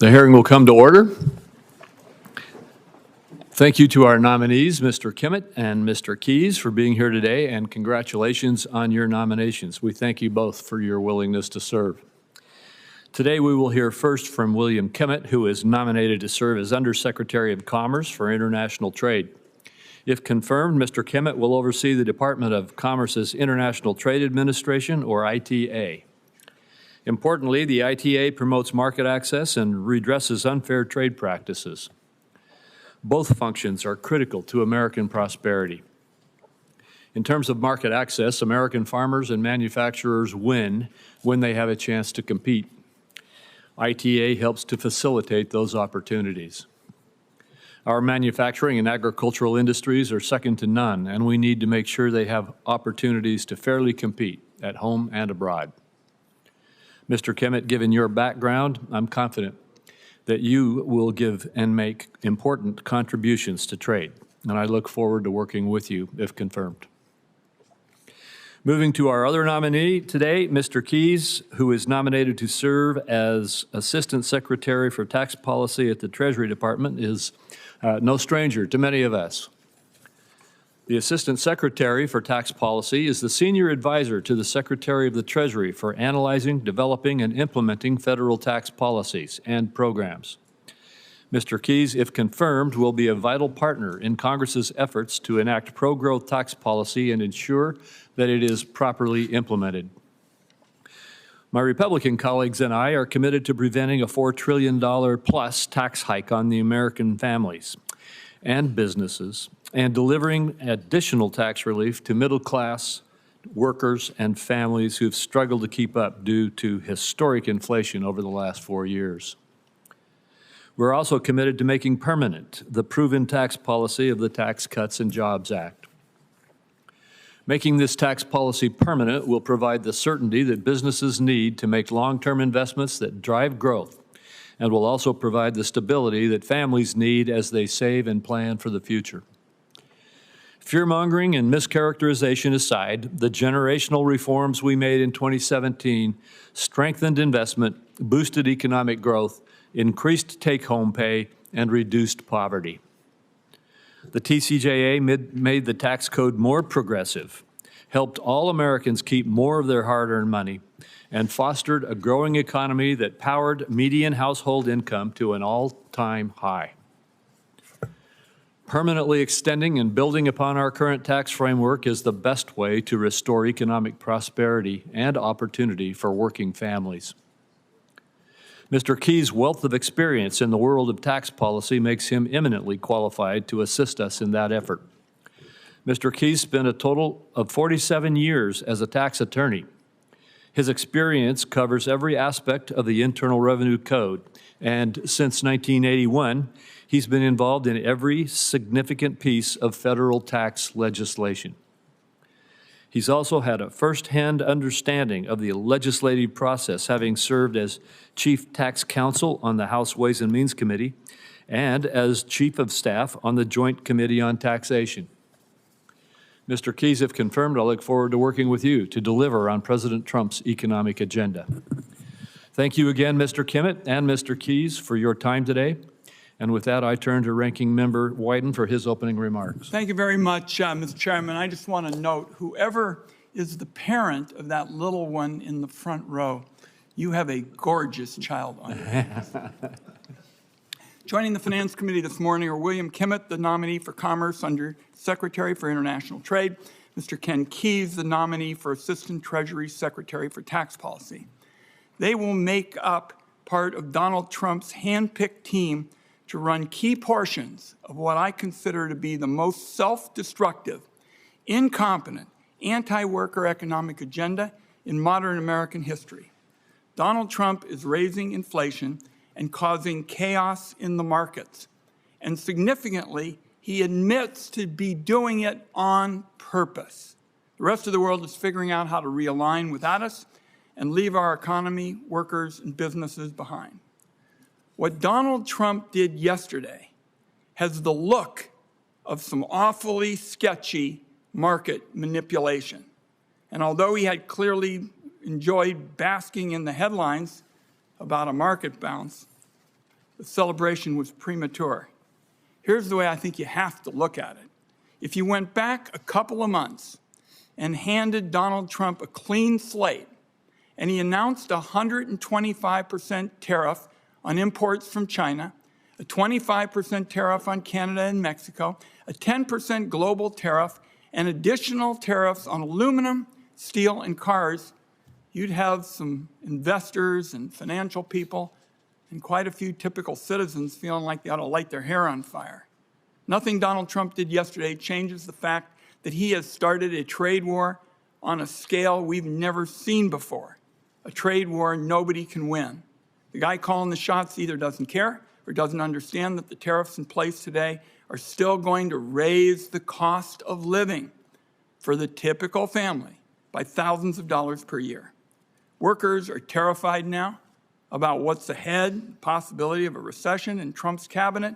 The hearing will come to order. Thank you to our nominees, Mr. Kimmett and Mr. Keys, for being here today, and congratulations on your nominations. We thank you both for your willingness to serve. Today, we will hear first from William Kimmett, who is nominated to serve as Undersecretary of Commerce for International Trade. If confirmed, Mr. Kimmett will oversee the Department of Commerce's International Trade Administration, or ITA. Importantly, the ITA promotes market access and redresses unfair trade practices. Both functions are critical to American prosperity. In terms of market access, American farmers and manufacturers win when they have a chance to compete. ITA helps to facilitate those opportunities. Our manufacturing and agricultural industries are second to none, and we need to make sure they have opportunities to fairly compete at home and abroad. Mr. Kimmett, given your background, I'm confident that you will give and make important contributions to trade, and I look forward to working with you if confirmed. Moving to our other nominee today, Mr. Keys, who is nominated to serve as Assistant Secretary for Tax Policy at the Treasury Department, is no stranger to many of us. The Assistant Secretary for Tax Policy is the senior advisor to the Secretary of the Treasury for analyzing, developing, and implementing federal tax policies and programs. Mr. Keys, if confirmed, will be a vital partner in Congress's efforts to enact pro-growth tax policy and ensure that it is properly implemented. My Republican colleagues and I are committed to preventing a $4 trillion plus tax hike on the American families and businesses, and delivering additional tax relief to middle-class workers and families who've struggled to keep up due to historic inflation over the last 4 years. We're also committed to making permanent the proven tax policy of the Tax Cuts and Jobs Act. Making this tax policy permanent will provide the certainty that businesses need to make long-term investments that drive growth, and will also provide the stability that families need as they save and plan for the future. Fear-mongering and mischaracterization aside, the generational reforms we made in 2017 strengthened investment, boosted economic growth, increased take-home pay, and reduced poverty. The TCJA made the tax code more progressive, helped all Americans keep more of their hard-earned money, and fostered a growing economy that powered median household income to an all-time high. Permanently extending and building upon our current tax framework is the best way to restore economic prosperity and opportunity for working families. Mr. Keys' wealth of experience in the world of tax policy makes him eminently qualified to assist us in that effort. Mr. Keys spent a total of 47 years as a tax attorney. His experience covers every aspect of the Internal Revenue Code, and since 1981, he's been involved in every significant piece of federal tax legislation. He's also had a first-hand understanding of the legislative process, having served as Chief Tax Counsel on the House Ways and Means Committee and as Chief of Staff on the Joint Committee on Taxation. Mr. Keys, if confirmed, I look forward to working with you to deliver on President Trump's economic agenda. Thank you again, Mr. Kimmett and Mr. Keys, for your time today. And with that, I turn to Ranking Member Wyden for his opening remarks. Thank you very much, Mr. Chairman. I just want to note, whoever is the parent of that little one in the front row, you have a gorgeous child on your hands. Joining the Finance Committee this morning are William Kimmett, the nominee for Commerce under Secretary for International Trade, Mr. Ken Keys, the nominee for Assistant Treasury Secretary for Tax Policy. They will make up part of Donald Trump's hand-picked team to run key portions of what I consider to be the most self-destructive, incompetent, anti-worker economic agenda in modern American history. Donald Trump is raising inflation and causing chaos in the markets. And significantly, he admits to be doing it on purpose. The rest of the world is figuring out how to realign without us and leave our economy, workers, and businesses behind. What Donald Trump did yesterday has the look of some awfully sketchy market manipulation. And although he had clearly enjoyed basking in the headlines about a market bounce, the celebration was premature. Here's the way I think you have to look at it. If you went back a couple of months and handed Donald Trump a clean slate, and he announced a 125% tariff on imports from China, a 25% tariff on Canada and Mexico, a 10% global tariff, and additional tariffs on aluminum, steel, and cars, you'd have some investors and financial people and quite a few typical citizens feeling like they ought to light their hair on fire. Nothing Donald Trump did yesterday changes the fact that he has started a trade war on a scale we've never seen before, a trade war nobody can win. The guy calling the shots either doesn't care or doesn't understand that the tariffs in place today are still going to raise the cost of living for the typical family by thousands of dollars per year. Workers are terrified now about what's ahead, the possibility of a recession, and Trump's cabinet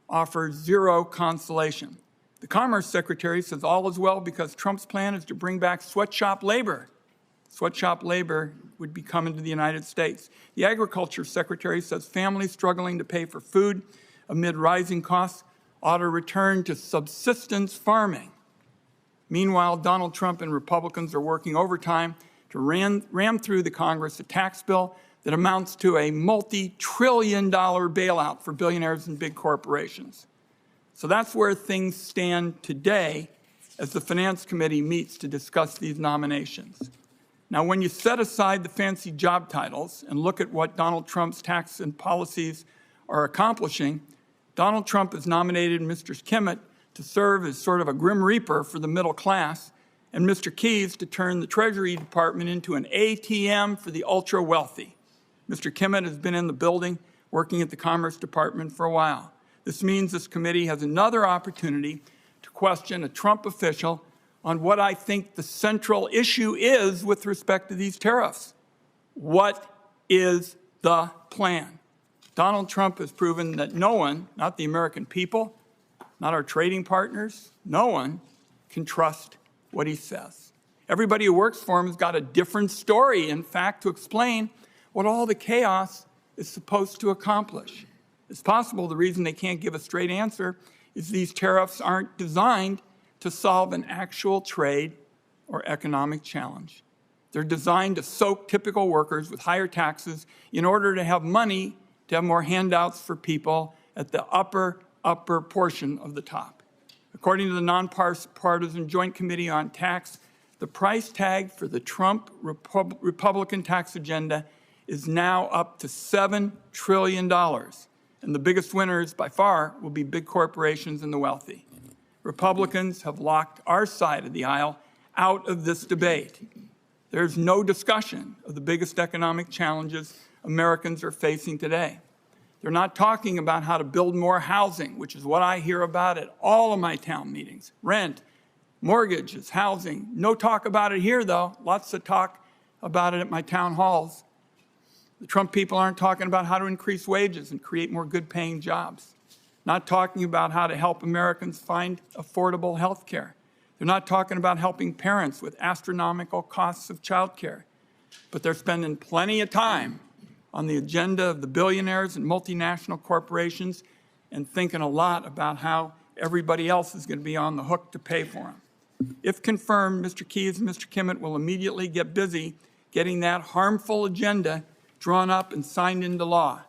offers zero consolation. The Commerce Secretary says all is well because Trump's plan is to bring back sweatshop labor. Sweatshop labor would be coming to the United States. The Agriculture Secretary says families struggling to pay for food amid rising costs ought to return to subsistence farming. Meanwhile, Donald Trump and Republicans are working overtime to ram through the Congress a tax bill that amounts to a multi-trillion-dollar bailout for billionaires and big corporations. So that's where things stand today as the Finance Committee meets to discuss these nominations. Now, when you set aside the fancy job titles and look at what Donald Trump's tax and policies are accomplishing, Donald Trump has nominated Mr. Kimmett to serve as sort of a grim reaper for the middle class, and Mr. Keyes to turn the Treasury Department into an ATM for the ultra-wealthy. Mr. Kimmett has been in the building working at the Commerce Department for a while. This means this committee has another opportunity to question a Trump official on what I think the central issue is with respect to these tariffs. What is the plan? Donald Trump has proven that no one, not the American people, not our trading partners, no one can trust what he says. Everybody who works for him has got a different story, in fact, to explain what all the chaos is supposed to accomplish. It's possible the reason they can't give a straight answer is these tariffs aren't designed to solve an actual trade or economic challenge. They're designed to soak typical workers with higher taxes in order to have money to have more handouts for people at the upper portion of the top. According to the nonpartisan Joint Committee on Tax, the price tag for the Trump Republican tax agenda is now up to $7 trillion. And the biggest winners by far will be big corporations and the wealthy. Republicans have locked our side of the aisle out of this debate. There's no discussion of the biggest economic challenges Americans are facing today. They're not talking about how to build more housing, which is what I hear about at all of my town meetings. Rent, mortgages, housing. No talk about it here, though. Lots of talk about it at my town halls. The Trump people aren't talking about how to increase wages and create more good-paying jobs. Not talking about how to help Americans find affordable health care. They're not talking about helping parents with astronomical costs of child care. But they're spending plenty of time on the agenda of the billionaires and multinational corporations and thinking a lot about how everybody else is going to be on the hook to pay for them. If confirmed, Mr. Keyes and Mr. Kimmett will immediately get busy getting that harmful agenda drawn up and signed into law.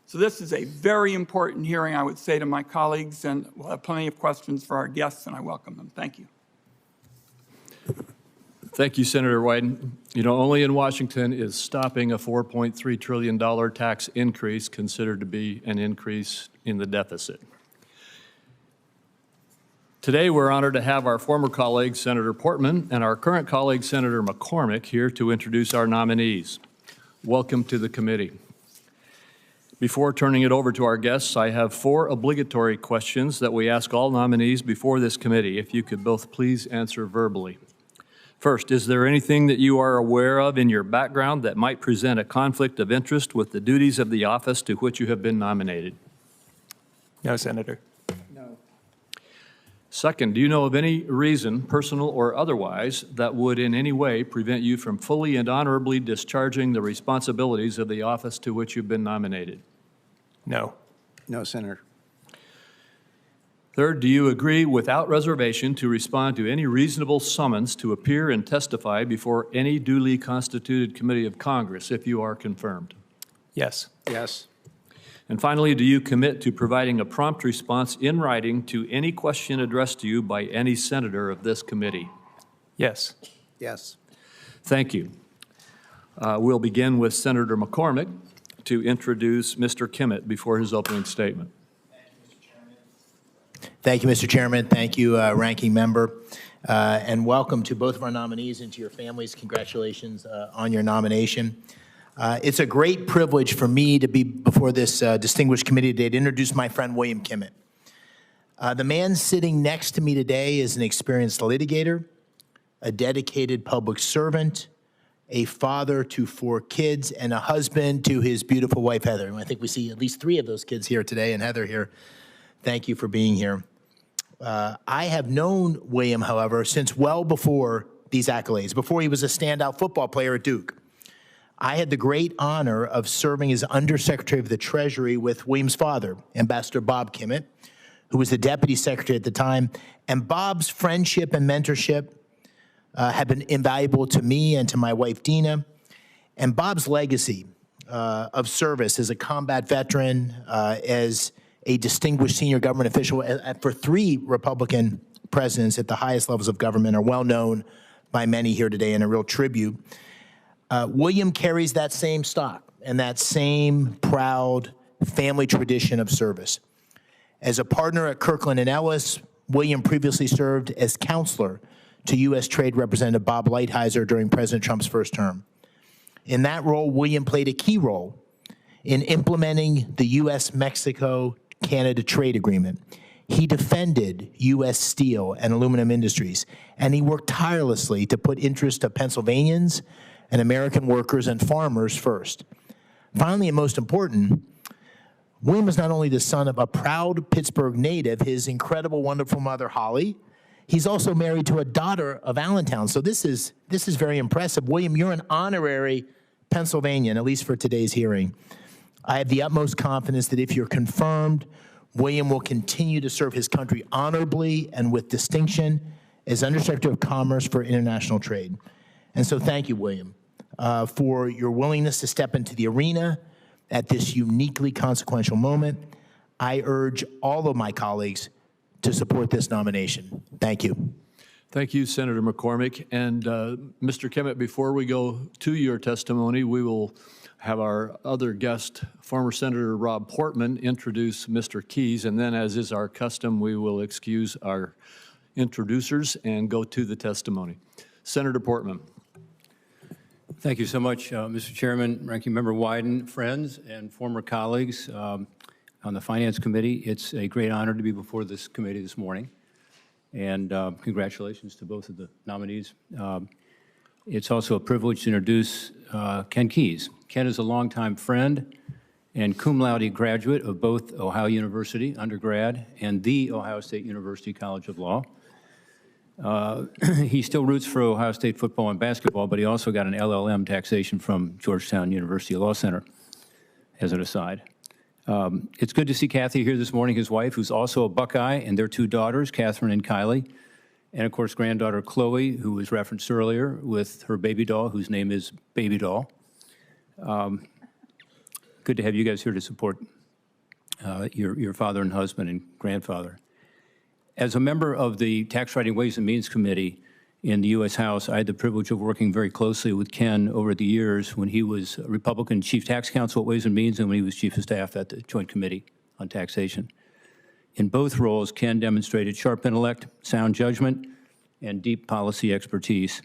So this is a very important hearing, I would say to my colleagues, and we'll have plenty of questions for our guests, and I welcome them. Thank you. Thank you, Senator Wyden. You know, only in Washington is stopping a $4.3 trillion tax increase considered to be an increase in the deficit. Today, we're honored to have our former colleague, Senator Portman, and our current colleague, Senator McCormick, here to introduce our nominees. Welcome to the committee. Before turning it over to our guests, I have 4 obligatory questions that we ask all nominees before this committee. If you could both please answer verbally. First, is there anything that you are aware of in your background that might present a conflict of interest with the duties of the office to which you have been nominated? No, Senator. No. Second, do you know of any reason, personal or otherwise, that would in any way prevent you from fully and honorably discharging the responsibilities of the office to which you've been nominated? No. No, Senator. Third, do you agree without reservation to respond to any reasonable summons to appear and testify before any duly constituted committee of Congress if you are confirmed? Yes. Yes. And finally, do you commit to providing a prompt response in writing to any question addressed to you by any senator of this committee? Yes. Yes. Thank you. We'll begin with Senator McCormick to introduce Mr. Kimmett before his opening statement. Thank you, Mr. Chairman. Thank you, Ranking Member. And welcome to both of our nominees and to your families. Congratulations on your nomination. It's a great privilege for me to be before this distinguished committee today to introduce my friend, William Kimmett. The man sitting next to me today is an experienced litigator, a dedicated public servant, a father to 4 kids, and a husband to his beautiful wife, Heather. And I think we see at least 3 of those kids here today, and Heather here. Thank you for being here. I have known William, however, since well before these accolades, before he was a standout football player at Duke. I had the great honor of serving as Undersecretary of the Treasury with William's father, Ambassador Bob Kimmett, who was the Deputy Secretary at the time. And Bob's friendship and mentorship have been invaluable to me and to my wife, Dina. And Bob's legacy of service as a combat veteran, as a distinguished senior government official for 3 Republican presidents at the highest levels of government are well known by many here today and a real tribute. William carries that same stock and that same proud family tradition of service. As a partner at Kirkland & Ellis, William previously served as counselor to U.S. Trade Representative Bob Lighthizer during President Trump's first term. In that role, William played a key role in implementing the U.S.-Mexico-Canada trade agreement. He defended U.S. steel and aluminum industries, and he worked tirelessly to put interest of Pennsylvanians and American workers and farmers first. Finally, and most important, William is not only the son of a proud Pittsburgh native, his incredible, wonderful mother, Holly, he's also married to a daughter of Allentown. So this is very impressive. William, you're an honorary Pennsylvanian, at least for today's hearing. I have the utmost confidence that if you're confirmed, William will continue to serve his country honorably and with distinction as Undersecretary of Commerce for International Trade. And so thank you, William, for your willingness to step into the arena at this uniquely consequential moment. I urge all of my colleagues to support this nomination. Thank you. Thank you, Senator McCormick. And Mr. Kimmett, before we go to your testimony, we will have our other guest, former Senator Rob Portman, introduce Mr. Keyes. And then, as is our custom, we will excuse our introducers and go to the testimony. Senator Portman. Thank you so much, Mr. Chairman, Ranking Member Wyden, friends, and former colleagues on the Finance Committee. It's a great honor to be before this committee this morning, and congratulations to both of the nominees. It's also a privilege to introduce Ken Keyes. Ken is a longtime friend and cum laude graduate of both Ohio University, undergrad, and the Ohio State University College of Law. He still roots for Ohio State football and basketball, but he also got an LLM taxation from Georgetown University Law Center, as an aside. It's good to see Kathy here this morning, his wife, who's also a Buckeye, and their 2 daughters, Catherine and Kylie, and, of course, granddaughter Chloe, who was referenced earlier, with her baby doll, whose name is Baby Doll. Good to have you guys here to support your father and husband and grandfather. As a member of the Tax Writing Ways and Means Committee in the U.S. House, I had the privilege of working very closely with Ken over the years when he was Republican Chief Tax Counsel at Ways and Means and when he was Chief of Staff at the Joint Committee on Taxation. In both roles, Ken demonstrated sharp intellect, sound judgment, and deep policy expertise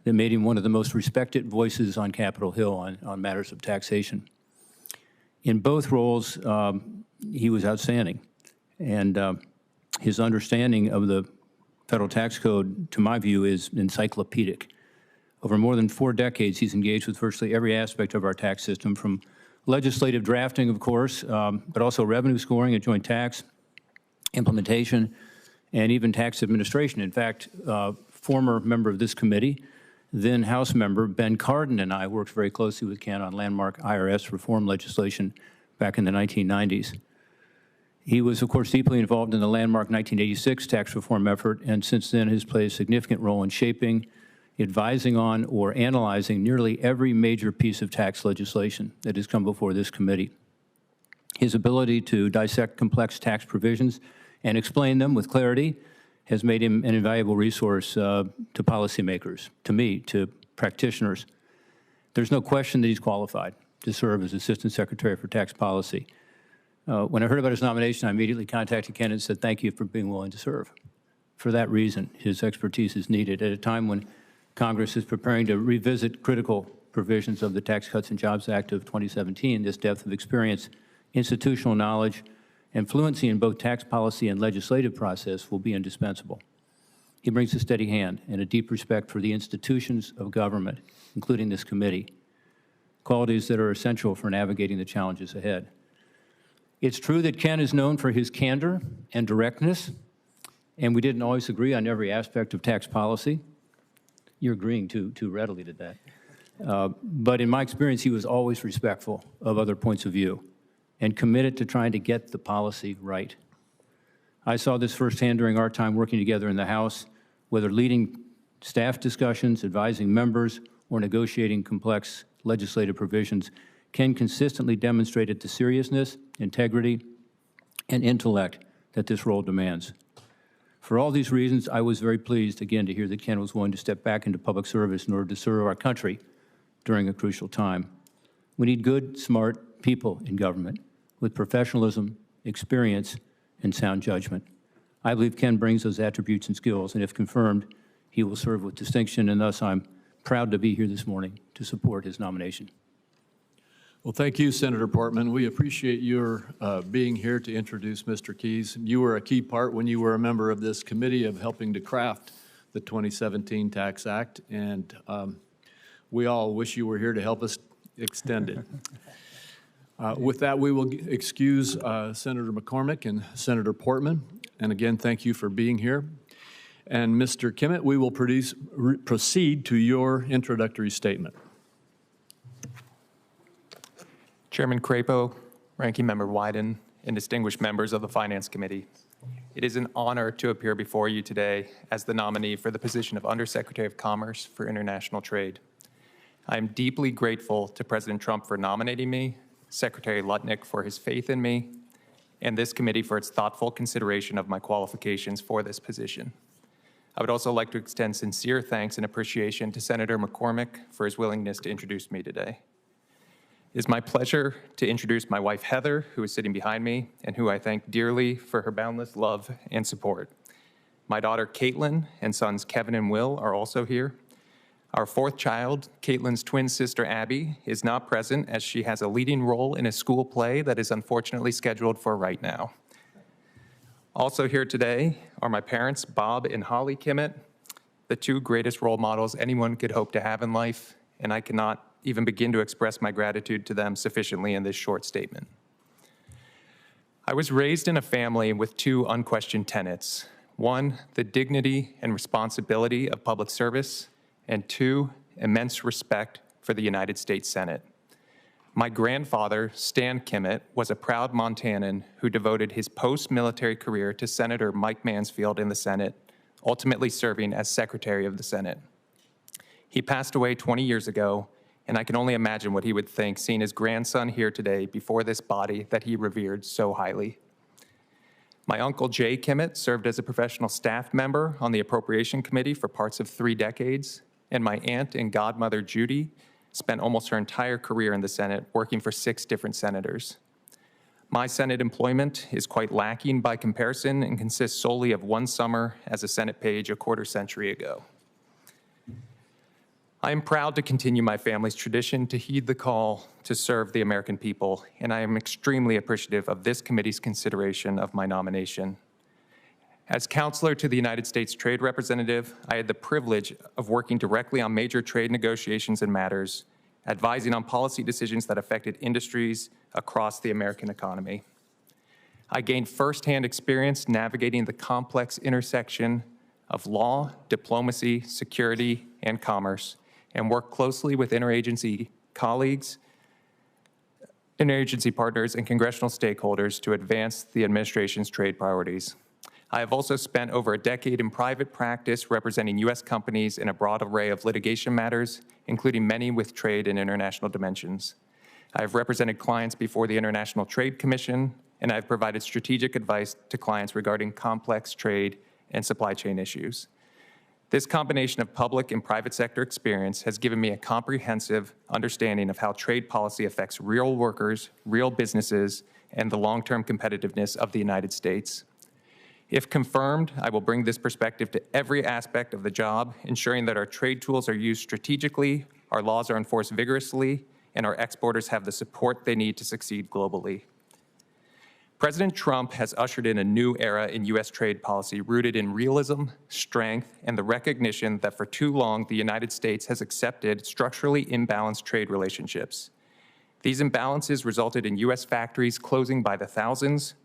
that made him one of the most respected voices on Capitol Hill on matters of taxation. In both roles, he was outstanding, and his understanding of the federal tax code, to my view, is encyclopedic. Over more than 4 decades, he's engaged with virtually every aspect of our tax system, from legislative drafting, of course, but also revenue scoring and joint tax, implementation, and even tax administration. In fact, former member of this committee, then House member Ben Cardin, and I worked very closely with Ken on landmark IRS reform legislation back in the 1990s. He was, of course, deeply involved in the landmark 1986 tax reform effort, and since then has played a significant role in shaping, advising on, or analyzing nearly every major piece of tax legislation that has come before this committee. His ability to dissect complex tax provisions and explain them with clarity has made him an invaluable resource to policymakers, to me, to practitioners. There's no question that he's qualified to serve as Assistant Secretary for Tax Policy. When I heard about his nomination, I immediately contacted Ken and said, thank you for being willing to serve. For that reason, his expertise is needed at a time when Congress is preparing to revisit critical provisions of the Tax Cuts and Jobs Act of 2017. This depth of experience, institutional knowledge, and fluency in both tax policy and legislative process will be indispensable. He brings a steady hand and a deep respect for the institutions of government, including this committee, qualities that are essential for navigating the challenges ahead. It's true that Ken is known for his candor and directness, and we didn't always agree on every aspect of tax policy. You're agreeing too readily to that. But in my experience, he was always respectful of other points of view and committed to trying to get the policy right. I saw this firsthand during our time working together in the House, whether leading staff discussions, advising members, or negotiating complex legislative provisions. Ken consistently demonstrated the seriousness, integrity, and intellect that this role demands. For all these reasons, I was very pleased, again, to hear that Ken was willing to step back into public service in order to serve our country during a crucial time. We need good, smart people in government with professionalism, experience, and sound judgment. I believe Ken brings those attributes and skills, and if confirmed, he will serve with distinction, and thus I'm proud to be here this morning to support his nomination. Well, thank you, Senator Portman. We appreciate your being here to introduce Mr. Keyes. You were a key part when you were a member of this committee of helping to craft the 2017 Tax Act, and we all wish you were here to help us extend it. With that, we will excuse Senator McCormick and Senator Portman. And again, thank you for being here. And Mr. Kimmett, we will proceed to your introductory statement. Chairman Crapo, Ranking Member Wyden, and distinguished members of the Finance Committee, it is an honor to appear before you today as the nominee for the position of Undersecretary of Commerce for International Trade. I am deeply grateful to President Trump for nominating me, Secretary Lutnick for his faith in me, and this committee for its thoughtful consideration of my qualifications for this position. I would also like to extend sincere thanks and appreciation to Senator McCormick for his willingness to introduce me today. It is my pleasure to introduce my wife, Heather, who is sitting behind me, and who I thank dearly for her boundless love and support. My daughter, Caitlin, and sons Kevin and Will are also here. Our fourth child, Caitlin's twin sister, Abby, is not present as she has a leading role in a school play that is unfortunately scheduled for right now. Also here today are my parents, Bob and Holly Kimmett, the two greatest role models anyone could hope to have in life, and I cannot even begin to express my gratitude to them sufficiently in this short statement. I was raised in a family with two unquestioned tenets. One, the dignity and responsibility of public service, and two, immense respect for the United States Senate. My grandfather, Stan Kimmett, was a proud Montanan who devoted his post-military career to Senator Mike Mansfield in the Senate, ultimately serving as Secretary of the Senate. He passed away 20 years ago, and I can only imagine what he would think seeing his grandson here today before this body that he revered so highly. My uncle Jay Kimmett served as a professional staff member on the Appropriation Committee for parts of 3 decades, and my aunt and godmother Judy spent almost her entire career in the Senate working for 6 different senators. My Senate employment is quite lacking by comparison and consists solely of 1 summer as a Senate page a quarter century ago. I am proud to continue my family's tradition to heed the call to serve the American people, and I am extremely appreciative of this committee's consideration of my nomination. As counselor to the United States Trade Representative, I had the privilege of working directly on major trade negotiations and matters, advising on policy decisions that affected industries across the American economy. I gained firsthand experience navigating the complex intersection of law, diplomacy, security, and commerce, and worked closely with interagency colleagues interagency partners, and congressional stakeholders to advance the administration's trade priorities. I have also spent over a decade in private practice representing U.S. companies in a broad array of litigation matters, including many with trade and international dimensions. I have represented clients before the International Trade Commission, and I have provided strategic advice to clients regarding complex trade and supply chain issues. This combination of public and private sector experience has given me a comprehensive understanding of how trade policy affects real workers, real businesses, and the long-term competitiveness of the United States. If confirmed, I will bring this perspective to every aspect of the job, ensuring that our trade tools are used strategically, our laws are enforced vigorously, and our exporters have the support they need to succeed globally. President Trump has ushered in a new era in U.S. trade policy rooted in realism, strength, and the recognition that for too long the United States has accepted structurally imbalanced trade relationships. These imbalances resulted in U.S. factories closing by the thousands,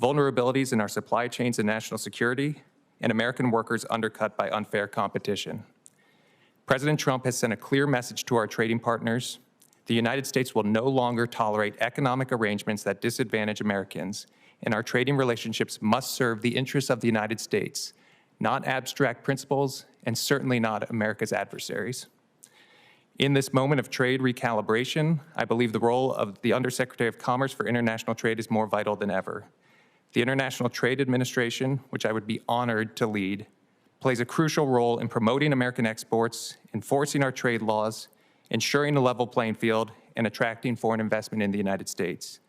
vulnerabilities in our supply chains and national security, and American workers undercut by unfair competition. President Trump has sent a clear message to our trading partners. The United States will no longer tolerate economic arrangements that disadvantage Americans, and our trading relationships must serve the interests of the United States, not abstract principles, and certainly not America's adversaries. In this moment of trade recalibration, I believe the role of the Undersecretary of Commerce for International Trade is more vital than ever. The International Trade Administration, which I would be honored to lead, plays a crucial role in promoting American exports, enforcing our trade laws, ensuring a level playing field, and attracting foreign investment in the United States.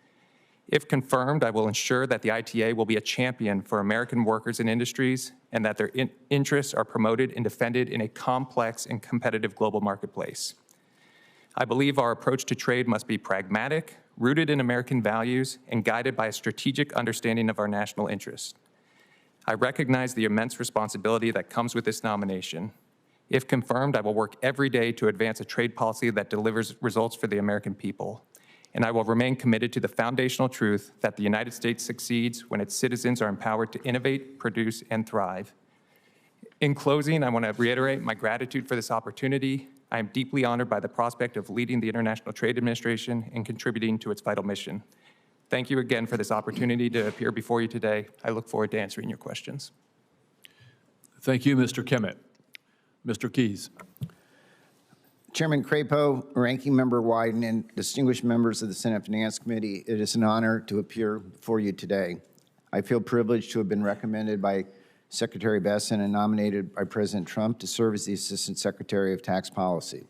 If confirmed, I will ensure that the ITA will be a champion for American workers and industries, and that their interests are promoted and defended in a complex and competitive global marketplace. I believe our approach to trade must be pragmatic, rooted in American values, and guided by a strategic understanding of our national interests. I recognize the immense responsibility that comes with this nomination. If confirmed, I will work every day to advance a trade policy that delivers results for the American people. And I will remain committed to the foundational truth that the United States succeeds when its citizens are empowered to innovate, produce, and thrive. In closing, I want to reiterate my gratitude for this opportunity. I am deeply honored by the prospect of leading the International Trade Administration and contributing to its vital mission. Thank you again for this opportunity to appear before you today. I look forward to answering your questions. Thank you, Mr. Kimmett. Mr. Keyes. Chairman Crapo, Ranking Member Wyden, and distinguished members of the Senate Finance Committee, it is an honor to appear before you today. I feel privileged to have been recommended by Secretary Besson and nominated by President Trump to serve as the Assistant Secretary of Tax Policy.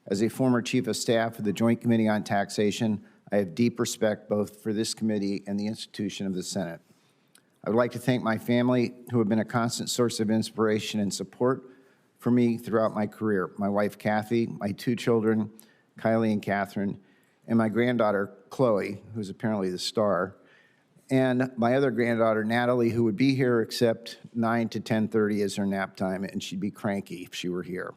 As a former Chief of Staff of the Joint Committee on Taxation, I have deep respect both for this committee and the institution of the Senate. I would like to thank my family, who have been a constant source of inspiration and support for me throughout my career. My wife, Kathy, my two children, Kylie and Catherine, and my granddaughter, Chloe, who's apparently the star, and my other granddaughter, Natalie, who would be here except 9 to 10:30 is her nap time, and she'd be cranky if she were here.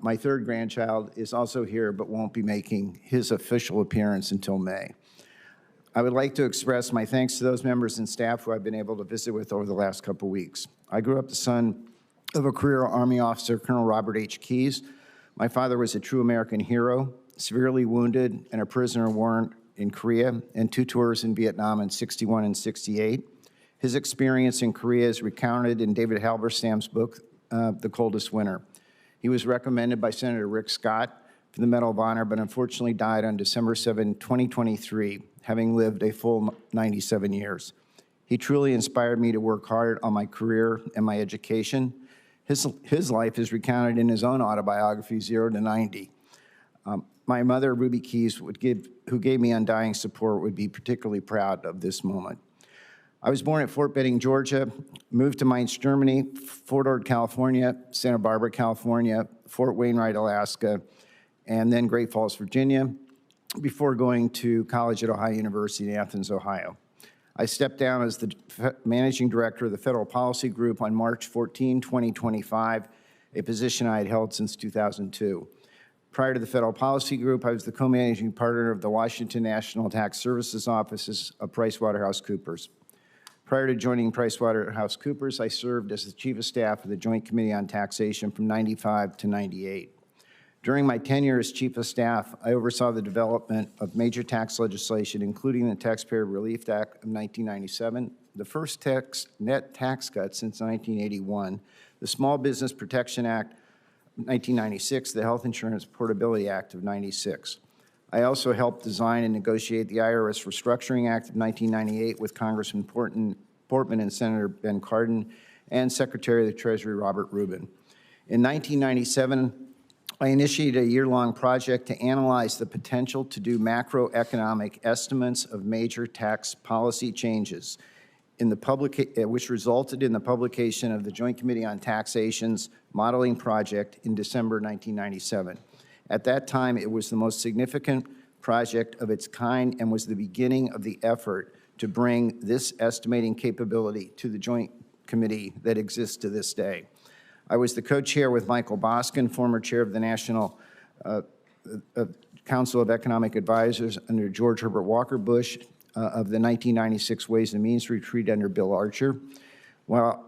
My third grandchild is also here, but won't be making his official appearance until May. I would like to express my thanks to those members and staff who I've been able to visit with over the last couple weeks. I grew up the son of a career Army officer, Colonel Robert H. Keyes. My father was a true American hero, severely wounded and a prisoner of war in Korea, and 2 tours in Vietnam in '61 and '68. His experience in Korea is recounted in David Halberstam's book, The Coldest Winter. He was recommended by Senator Rick Scott for the Medal of Honor, but unfortunately died on December 7, 2023, having lived a full 97 years. He truly inspired me to work hard on my career and my education. His life is recounted in his own autobiography, 0 to 90. My mother, Ruby Keyes, who gave me undying support, would be particularly proud of this moment. I was born at Fort Benning, Georgia, moved to Mainz, Germany, Fort Ord, California, Santa Barbara, California, Fort Wainwright, Alaska, and then Great Falls, Virginia, before going to college at Ohio University in Athens, Ohio. I stepped down as the managing director of the Federal Policy Group on March 14, 2025, a position I had held since 2002. Prior to the Federal Policy Group, I was the co-managing partner of the Washington National Tax Services Offices of PricewaterhouseCoopers. Prior to joining PricewaterhouseCoopers, I served as the Chief of Staff of the Joint Committee on Taxation from '95 to '98. During my tenure as Chief of Staff, I oversaw the development of major tax legislation, including the Taxpayer Relief Act of 1997, the first net tax cut since 1981, the Small Business Protection Act of 1996, the Health Insurance Portability Act of 96. I also helped design and negotiate the IRS Restructuring Act of 1998 with Congressman Portman and Senator Ben Cardin and Secretary of the Treasury Robert Rubin. In 1997, I initiated a year-long project to analyze the potential to do macroeconomic estimates of major tax policy changes, which resulted in the publication of the Joint Committee on Taxation's modeling project in December 1997. At that time, it was the most significant project of its kind and was the beginning of the effort to bring this estimating capability to the Joint Committee that exists to this day. I was the co-chair with Michael Boskin, former chair of the National Council of Economic Advisors under George Herbert Walker Bush of the 1996 Ways and Means Retreat under Bill Archer. While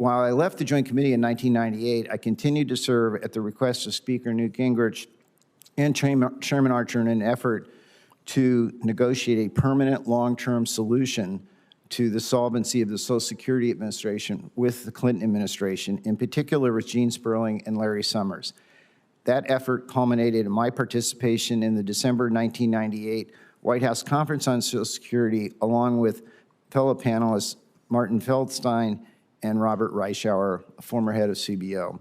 I left the Joint Committee in 1998, I continued to serve at the request of Speaker Newt Gingrich and Chairman Archer in an effort to negotiate a permanent long-term solution to the solvency of the Social Security Administration with the Clinton administration, in particular with Gene Sperling and Larry Summers. That effort culminated in my participation in the December 1998 White House Conference on Social Security, along with fellow panelists Martin Feldstein and Robert Reischauer, a former head of CBO.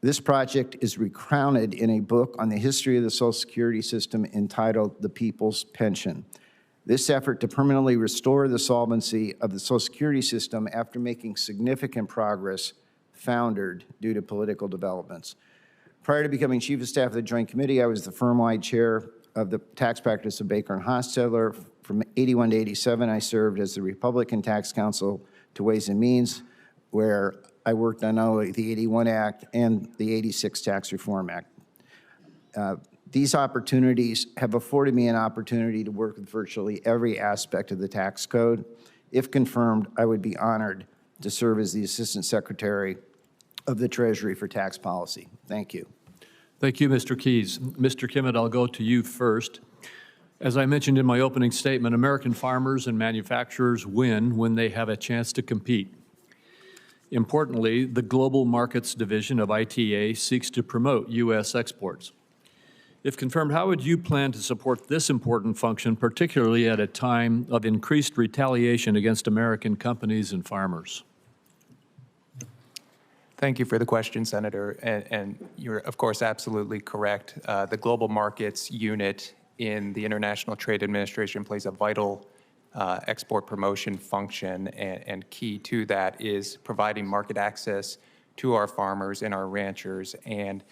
This project is recounted in a book on the history of the Social Security system entitled The People's Pension. This effort to permanently restore the solvency of the Social Security system after making significant progress foundered due to political developments. Prior to becoming Chief of Staff of the Joint Committee, I was the firm-wide chair of the tax practice of Baker and Hostetler. From 81 to 87, I served as the Republican Tax Counsel to Ways and Means, where I worked on not only the 81 Act and the 86 Tax Reform Act. These opportunities have afforded me an opportunity to work with virtually every aspect of the tax code. If confirmed, I would be honored to serve as the Assistant Secretary of the Treasury for Tax Policy. Thank you. Thank you, Mr. Keyes. Mr. Kimmett, I'll go to you first. As I mentioned in my opening statement, American farmers and manufacturers win when they have a chance to compete. Importantly, the Global Markets Division of ITA seeks to promote U.S. exports. If confirmed, how would you plan to support this important function, particularly at a time of increased retaliation against American companies and farmers? Thank you for the question, Senator. And you're, of course, absolutely correct. The Global Markets Unit in the International Trade Administration plays a vital export promotion function, and key to that is providing market access to our farmers and our ranchers. And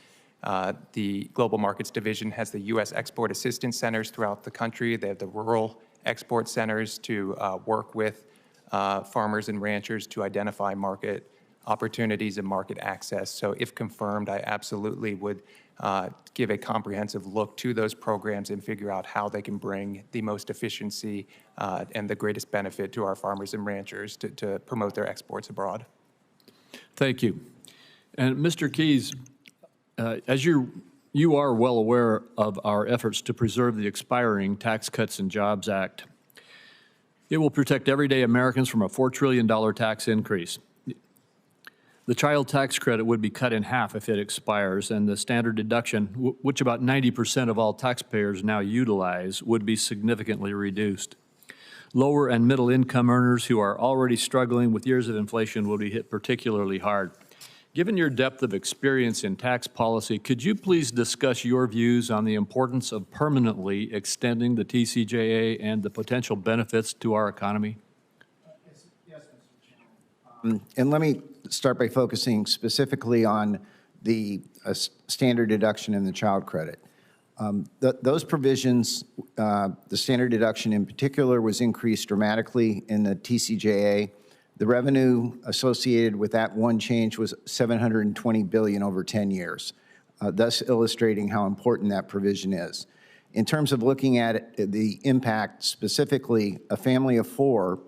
the Global Markets Division has the U.S. Export Assistance Centers throughout the country. They have the rural export centers to work with farmers and ranchers to identify market opportunities and market access. So if confirmed, I absolutely would give a comprehensive look to those programs and figure out how they can bring the most efficiency and the greatest benefit to our farmers and ranchers to promote their exports abroad. Thank you. And Mr. Keyes, as you are well aware of our efforts to preserve the expiring Tax Cuts and Jobs Act. It will protect everyday Americans from a $4 trillion tax increase. The child tax credit would be cut in half if it expires, and the standard deduction, which about 90% of all taxpayers now utilize, would be significantly reduced. Lower and middle income earners who are already struggling with years of inflation will be hit particularly hard. Given your depth of experience in tax policy, could you please discuss your views on the importance of permanently extending the TCJA and the potential benefits to our economy? Yes, Mr. Chairman. And let me start by focusing specifically on the standard deduction and the child credit. Those provisions, the standard deduction in particular, was increased dramatically in the TCJA. The revenue associated with that one change was $720 billion over 10 years, thus illustrating how important that provision is. In terms of looking at it, the impact specifically, a family of four,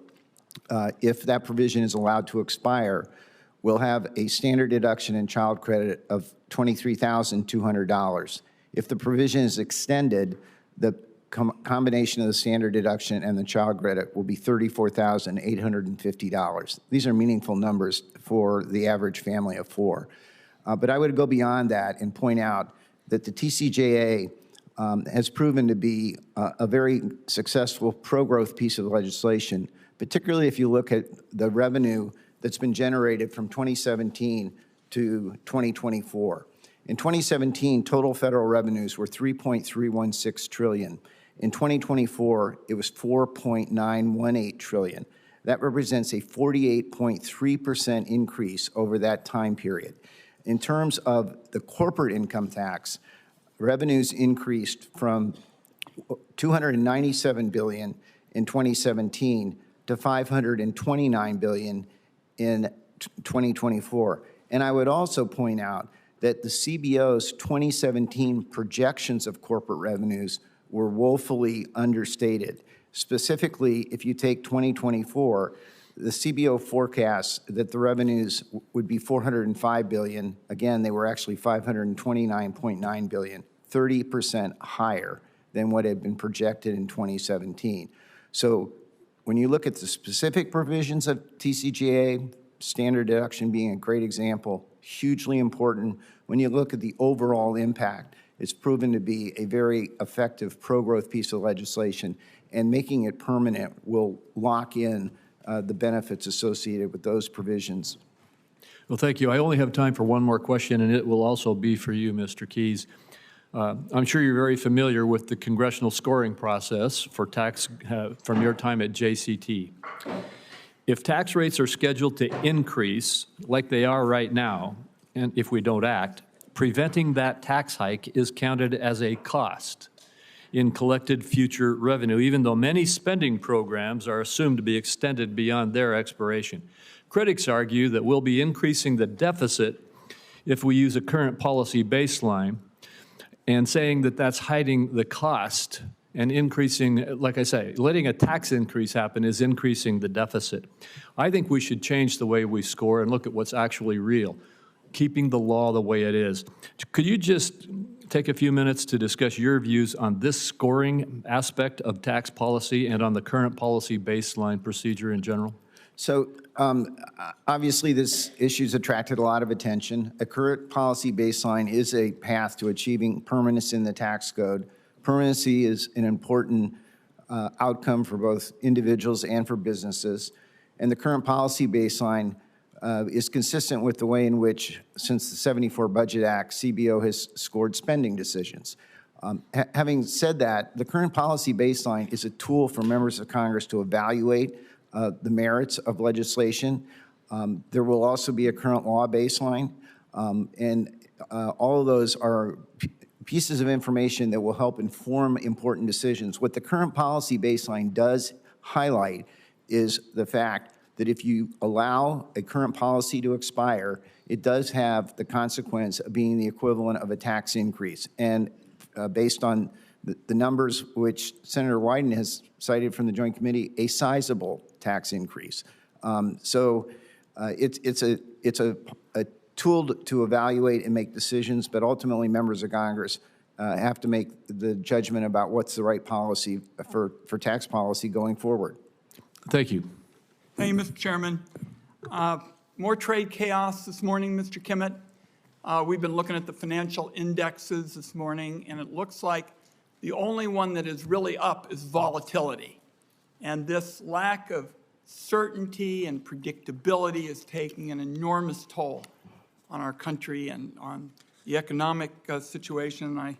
if that provision is allowed to expire, will have a standard deduction in child credit of $23,200. If the provision is extended, the combination of the standard deduction and the child credit will be $34,850. These are meaningful numbers for the average family of four. But I would go beyond that and point out that the TCJA has proven to be a very successful pro-growth piece of legislation, particularly if you look at the revenue that's been generated from 2017 to 2024. In 2017, total federal revenues were $3.316 trillion. In 2024, it was $4.918 trillion. That represents a 48.3% increase over that time period. In terms of the corporate income tax, revenues increased from $297 billion in 2017 to $529 billion in 2024. And I would also point out that the CBO's 2017 projections of corporate revenues were woefully understated. Specifically, if you take 2024, the CBO forecasts that the revenues would be $405 billion. Again, they were actually $529.9 billion, 30% higher than what had been projected in 2017. So when you look at the specific provisions of TCJA, standard deduction being a great example, hugely important. When you look at the overall impact, it's proven to be a very effective pro-growth piece of legislation, and making it permanent will lock in the benefits associated with those provisions. Well, thank you. I only have time for one more question, and it will also be for you, Mr. Keyes. I'm sure you're very familiar with the congressional scoring process for tax from your time at JCT. If tax rates are scheduled to increase like they are right now, and if we don't act, preventing that tax hike is counted as a cost in collected future revenue, even though many spending programs are assumed to be extended beyond their expiration. Critics argue that we'll be increasing the deficit if we use a current policy baseline, and saying that that's hiding the cost and increasing, like I say, letting a tax increase happen is increasing the deficit. I think we should change the way we score and look at what's actually real, keeping the law the way it is. Could you just take a few minutes to discuss your views on this scoring aspect of tax policy and on the current policy baseline procedure in general? So obviously this issue's attracted a lot of attention. A current policy baseline is a path to achieving permanence in the tax code. Permanency is an important outcome for both individuals and for businesses. And the current policy baseline is consistent with the way in which, since the '74 Budget Act, CBO has scored spending decisions. Having said that, the current policy baseline is a tool for members of Congress to evaluate the merits of legislation. There will also be a current law baseline, and all of those are pieces of information that will help inform important decisions. What the current policy baseline does highlight is the fact that if you allow a current policy to expire, it does have the consequence of being the equivalent of a tax increase. And based on the numbers which Senator Wyden has cited from the Joint Committee, a sizable tax increase. So it's a tool to evaluate and make decisions, but ultimately members of Congress have to make the judgment about what's the right policy for tax policy going forward. Thank you. Thank you, Mr. Chairman. More trade chaos this morning, Mr. Kimmett. We've been looking at the financial indexes this morning, and it looks like the only one that is really up is volatility. And this lack of certainty and predictability is taking an enormous toll on our country and on the economic situation. I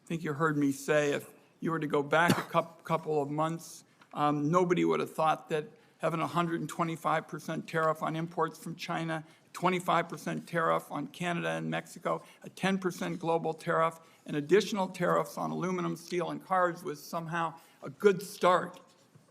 think you heard me say if you were to go back a couple of months, nobody would have thought that having a 125% tariff on imports from China, 25% tariff on Canada and Mexico, a 10% global tariff, and additional tariffs on aluminum, steel, and cars was somehow a good start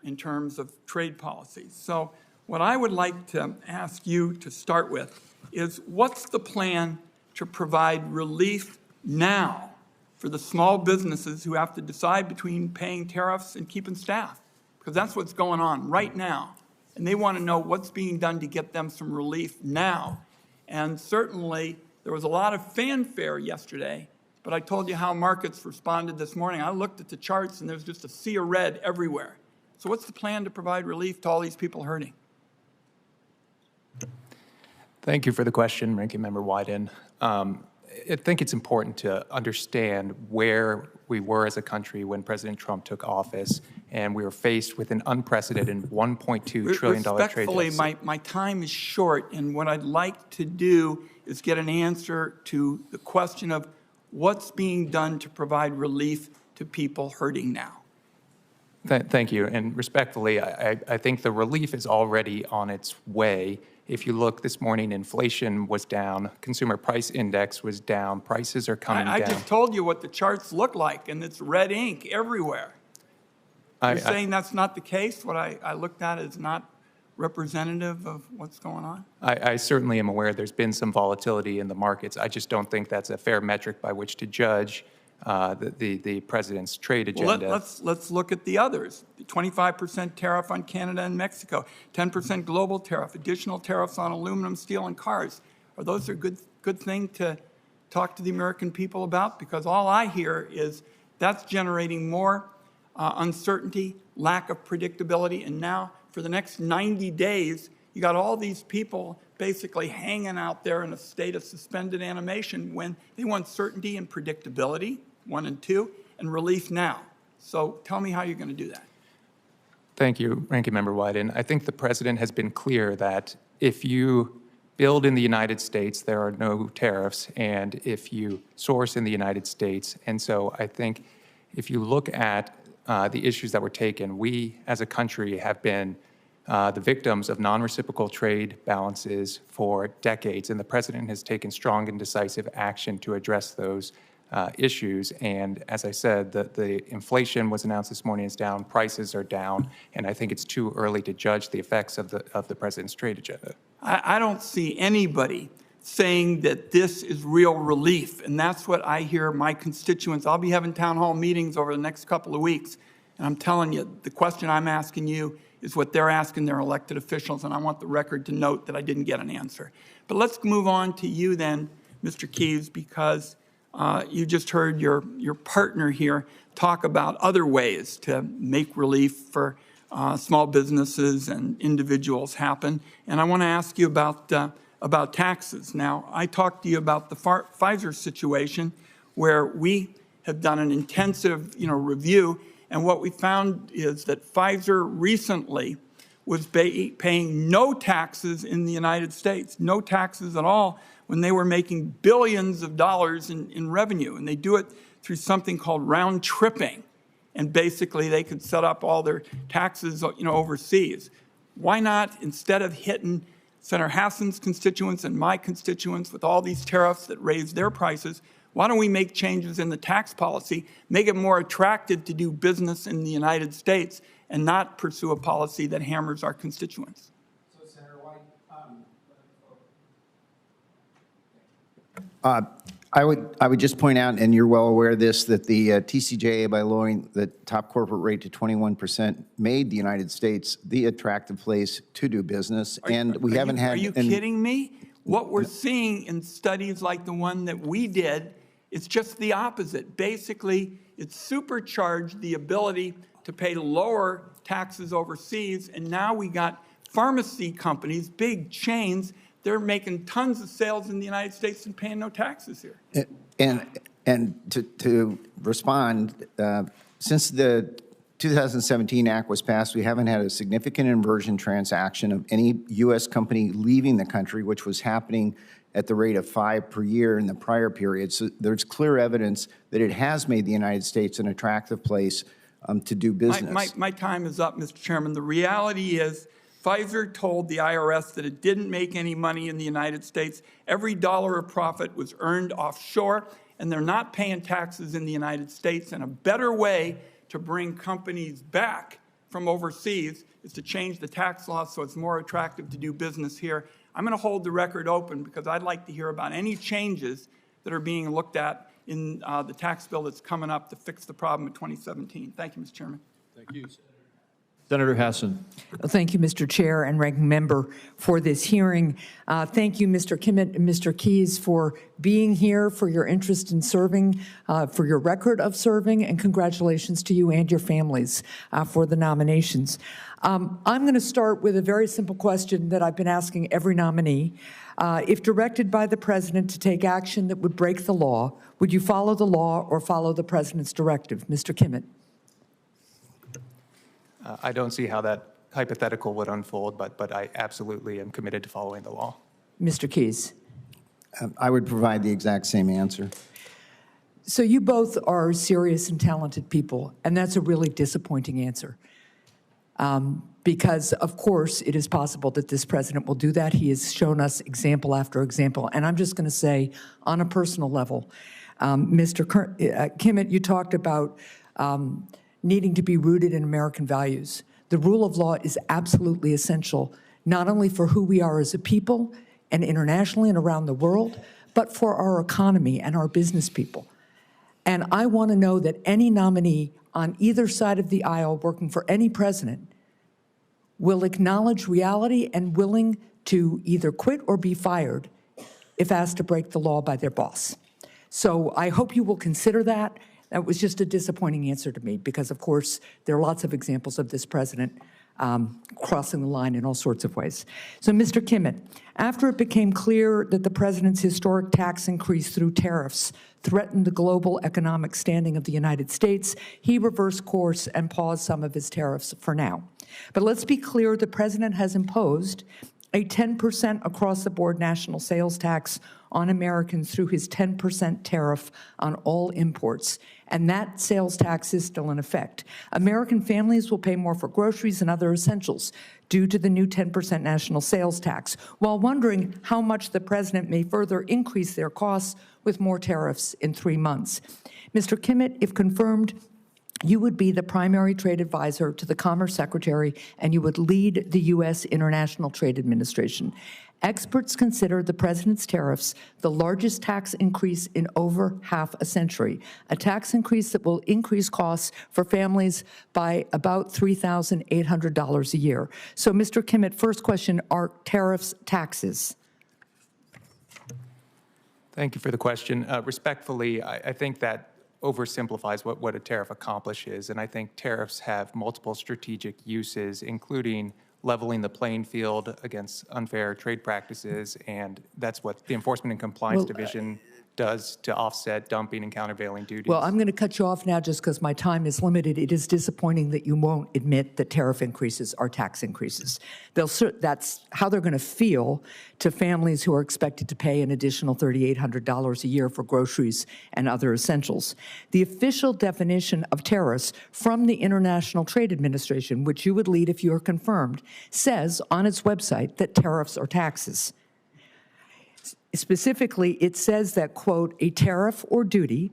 in terms of trade policies. So what I would like to ask you to start with is what's the plan to provide relief now for the small businesses who have to decide between paying tariffs and keeping staff? Because that's what's going on right now. And they want to know what's being done to get them some relief now And certainly, there was a lot of fanfare yesterday, but I told you how markets responded this morning. I looked at the charts, and there's just a sea of red everywhere. So what's the plan to provide relief to all these people hurting? Thank you for the question, Ranking Member Wyden. I think it's important to understand where we were as a country when President Trump took office, and we were faced with an unprecedented $1.2 trillion trade Respectfully, deficit. my time is short, and what I'd like to do is get an answer to the question of what's being done to provide relief to people hurting now. Thank you. And respectfully, I think the relief is already on its way. If you look this morning, inflation was down, consumer price index was down, prices are coming I down. just told you what the charts look like, and it's red ink everywhere. You're saying that's not the case? What I looked at is not representative of what's going on? I certainly am aware there's been some volatility in the markets. I just don't think that's a fair metric by which to judge the president's trade agenda. Well, let's look at the others. The 25% tariff on Canada and Mexico, 10% global tariff, additional tariffs on aluminum, steel, and cars. Are those a good thing to talk to the American people about? Because all I hear is that's generating more uncertainty, lack of predictability, and now for the next 90 days, you got all these people basically hanging out there in a state of suspended animation when they want certainty and predictability, 1 and 2, and relief now. So tell me how you're going to do that. Thank you, Ranking Member Wyden. I think the president has been clear that if you build in the United States, there are no tariffs, and if you source in the United States. And so I think if you look at the issues that were taken, we as a country have been the victims of non-reciprocal trade balances for decades, and the president has taken strong and decisive action to address those issues. And as I said, the inflation was announced this morning is down, prices are down, and I think it's too early to judge the effects of the president's trade agenda. I don't see anybody saying that this is real relief, and that's what I hear my constituents. I'll be having town hall meetings over the next couple of weeks, and I'm telling you, the question I'm asking you is what they're asking their elected officials, and I want the record to note that I didn't get an answer. But let's move on to you then, Mr. Keyes, because you just heard your partner here talk about other ways to make relief for small businesses and individuals happen. And I want to ask you about taxes. Now, I talked to you about the Pfizer situation where we have done an intensive review, and what we found is that Pfizer recently was paying no taxes in the United States, no taxes at all, when they were making billions of dollars in revenue. And they do it through something called round tripping. And basically, they could set up all their taxes overseas. Why not, instead of hitting Senator Hassan's constituents and my constituents with all these tariffs that raise their prices, why don't we make changes in the tax policy, make it more attractive to do business in the United States and not pursue a policy that hammers our constituents? So, Senator White, I would just point out, and you're well aware of this, that the TCJA, by lowering the top corporate rate to 21%, made the United States the attractive place to do business. And we haven't had. Are you kidding me? What we're seeing in studies like the one that we did, it's just the opposite. Basically, it's supercharged the ability to pay lower taxes overseas, and now we got pharmacy companies, big chains, they're making tons of sales in the United States and paying no taxes here. And to respond, since the 2017 Act was passed, we haven't had a significant inversion transaction of any U.S. company leaving the country, which was happening at the rate of 5 per year in the prior period. So there's clear evidence that it has made the United States an attractive place to do business. My time is up, Mr. Chairman. The reality is Pfizer told the IRS that it didn't make any money in the United States. Every dollar of profit was earned offshore, and they're not paying taxes in the United States. And a better way to bring companies back from overseas is to change the tax law so it's more attractive to do business here. I'm going to hold the record open because I'd like to hear about any changes that are being looked at in the tax bill that's coming up to fix the problem in 2017. Thank you, Mr. Chairman. Thank you. Senator Hassan. Thank you, Mr. Chair and Ranking Member, for this hearing. Thank you, Mr. Kimmett and Mr. Keyes, for being here, for your interest in serving, for your record of serving, and congratulations to you and your families for the nominations. I'm going to start with a very simple question that I've been asking every nominee. If directed by the President to take action that would break the law, would you follow the law or follow the President's directive? Mr. Kimmett. I don't see how that hypothetical would unfold, but I absolutely am committed to following the law. Mr. Keyes. I would provide the exact same answer. So you both are serious and talented people, and that's a really disappointing answer. Because, of course, it is possible that this president will do that. He has shown us example after example. And I'm just going to say, on a personal level, Mr. Kimmett, you talked about needing to be rooted in American values. The rule of law is absolutely essential, not only for who we are as a people and internationally and around the world, but for our economy and our business people. And I want to know that any nominee on either side of the aisle working for any president will acknowledge reality and willing to either quit or be fired if asked to break the law by their boss. So I hope you will consider that. That was just a disappointing answer to me because, of course, there are lots of examples of this president crossing the line in all sorts of ways. So, Mr. Kimmett, after it became clear that the president's historic tax increase through tariffs threatened the global economic standing of the United States, he reversed course and paused some of his tariffs for now. But let's be clear, the president has imposed a 10% across-the-board national sales tax on Americans through his 10% tariff on all imports, and that sales tax is still in effect. American families will pay more for groceries and other essentials due to the new 10% national sales tax, while wondering how much the president may further increase their costs with more tariffs in 3 months. Mr. Kimmett, if confirmed, you would be the primary trade advisor to the Commerce Secretary, and you would lead the U.S. International Trade Administration. Experts consider the president's tariffs the largest tax increase in over half a century, a tax increase that will increase costs for families by about $3,800 a year. So, Mr. Kimmett, first question, are tariffs taxes? Thank you for the question. Respectfully, I think that oversimplifies what a tariff accomplishes, and I think tariffs have multiple strategic uses, including leveling the playing field against unfair trade practices, and that's what the Enforcement and Compliance Division does to offset dumping and countervailing duties. Well, I'm going to cut you off now just because my time is limited. It is disappointing that you won't admit that tariff increases are tax increases. That's how they're going to feel to families who are expected to pay an additional $3,800 a year for groceries and other essentials. The official definition of tariffs from the International Trade Administration, which you would lead if you are confirmed, says on its website that tariffs are taxes. Specifically, it says that, quote, a tariff or duty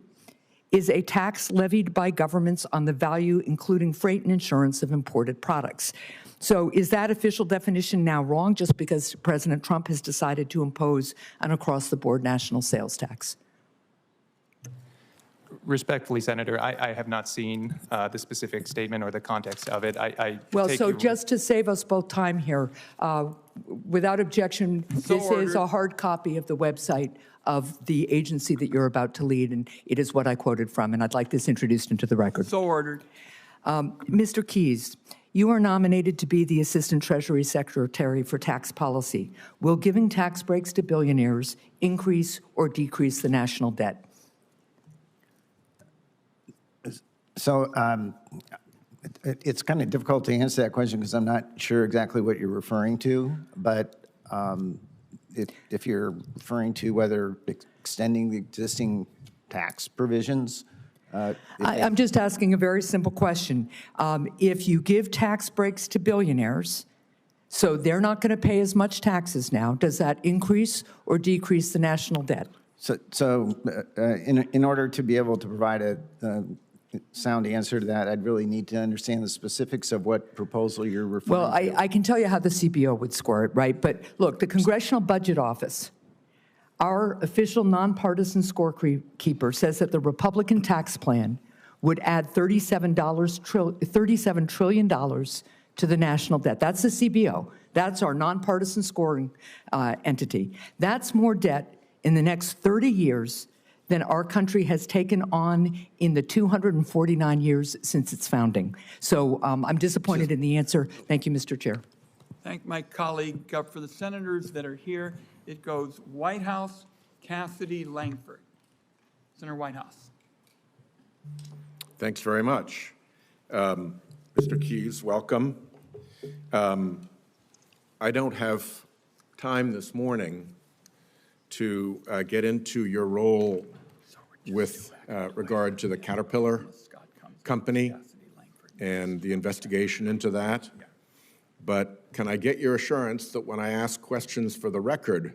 is a tax levied by governments on the value, including freight and insurance, of imported products. So is that official definition now wrong just because President Trump has decided to impose an across-the-board national sales tax? Respectfully, Senator, I have not seen the specific statement or the context of it. Well, so just to save us both time here, without objection, this is a hard copy of the website of the agency that you're about to lead, and it is what I quoted from, and I'd like this introduced into the record. So ordered. Mr. Keyes, you are nominated to be the Assistant Treasury Secretary for Tax Policy. Will giving tax breaks to billionaires increase or decrease the national debt? So it's kind of difficult to answer that question because I'm not sure exactly what you're referring to, but if you're referring to whether extending the existing tax provisions. I'm just asking a very simple question. If you give tax breaks to billionaires, so they're not going to pay as much taxes now, does that increase or decrease the national debt? So in order to be able to provide a sound answer to that, I'd really need to understand the specifics of what proposal you're referring Well, to. I can tell you how the CBO would score it, right? But look, the Congressional Budget Office, our official nonpartisan scorekeeper, says that the Republican tax plan would add $37 trillion to the national debt. That's the CBO. That's our nonpartisan scoring entity. That's more debt in the next 30 years than our country has taken on in the 249 years since its founding. So I'm disappointed in the answer. Thank you, Mr. Chair. Thank my colleague. For the senators that are here, it goes Whitehouse, Cassidy, Langford. Senator Whitehouse. Thanks very much. Mr. Keyes, welcome. I don't have time this morning to get into your role with regard to the Caterpillar company and the investigation into that. But can I get your assurance that when I ask questions for the record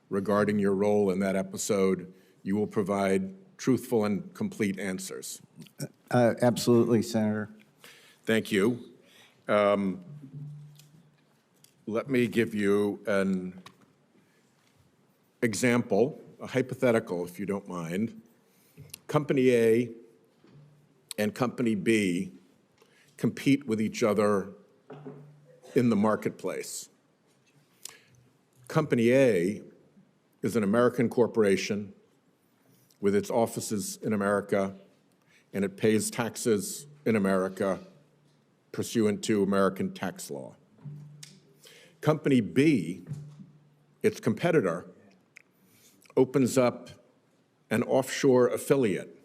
regarding your role in that episode, you will provide truthful and complete answers? Absolutely, Senator. Thank you. Let me give you an example, a hypothetical, if you don't mind. Company A and Company B compete with each other in the marketplace. Company A is an American corporation with its offices in America, and it pays taxes in America pursuant to American tax law. Company B, its competitor, opens up an offshore affiliate,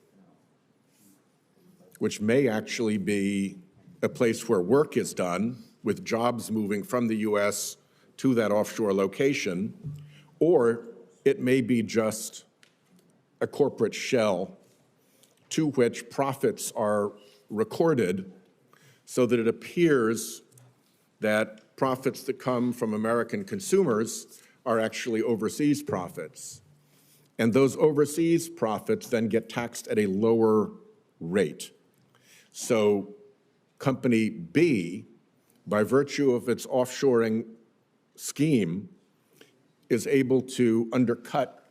which may actually be a place where work is done, with jobs moving from the U.S. to that offshore location, or it may be just a corporate shell to which profits are recorded so that it appears that profits that come from American consumers are actually overseas profits. And those overseas profits then get taxed at a lower rate. So Company B, by virtue of its offshoring scheme, is able to undercut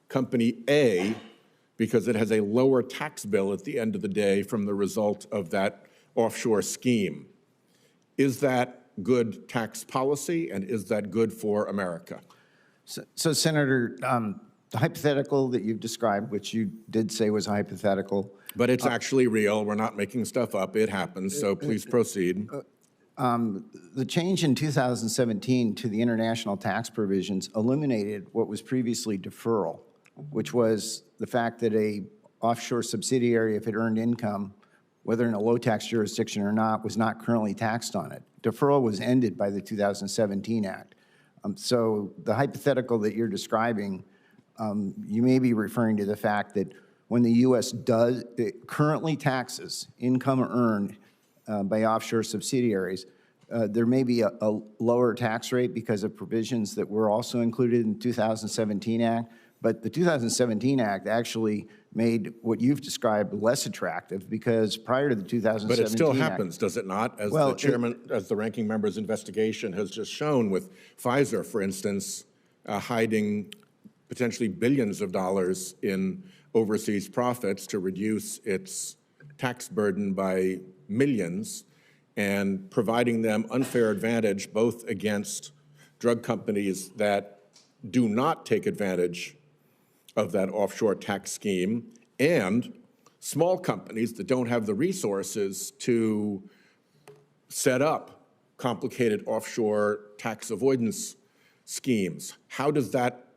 Company A because it has a lower tax bill at the end of the day from the result of that offshore scheme. Is that good tax policy, and is that good for America? So Senator, the hypothetical that you've described, which you did say was hypothetical. But it's actually real. We're not making stuff up. It happens, so please proceed. The change in 2017 to the international tax provisions eliminated what was previously deferral, which was the fact that a offshore subsidiary, if it earned income, whether in a low-tax jurisdiction or not, was not currently taxed on it. Deferral was ended by the 2017 Act. So the hypothetical that you're describing, you may be referring to the fact that when the U.S. currently taxes income earned by offshore subsidiaries, there may be a lower tax rate because of provisions that were also included in the 2017 Act. But the 2017 Act actually made what you've described less attractive because prior to the 2017 But it still Act, happens, does it not? As the chairman, as the ranking member's investigation has just shown with Pfizer, for instance, hiding potentially billions of dollars in overseas profits to reduce its tax burden by millions and providing them unfair advantage both against drug companies that do not take advantage of that offshore tax scheme and small companies that don't have the resources to set up complicated offshore tax avoidance schemes. How does that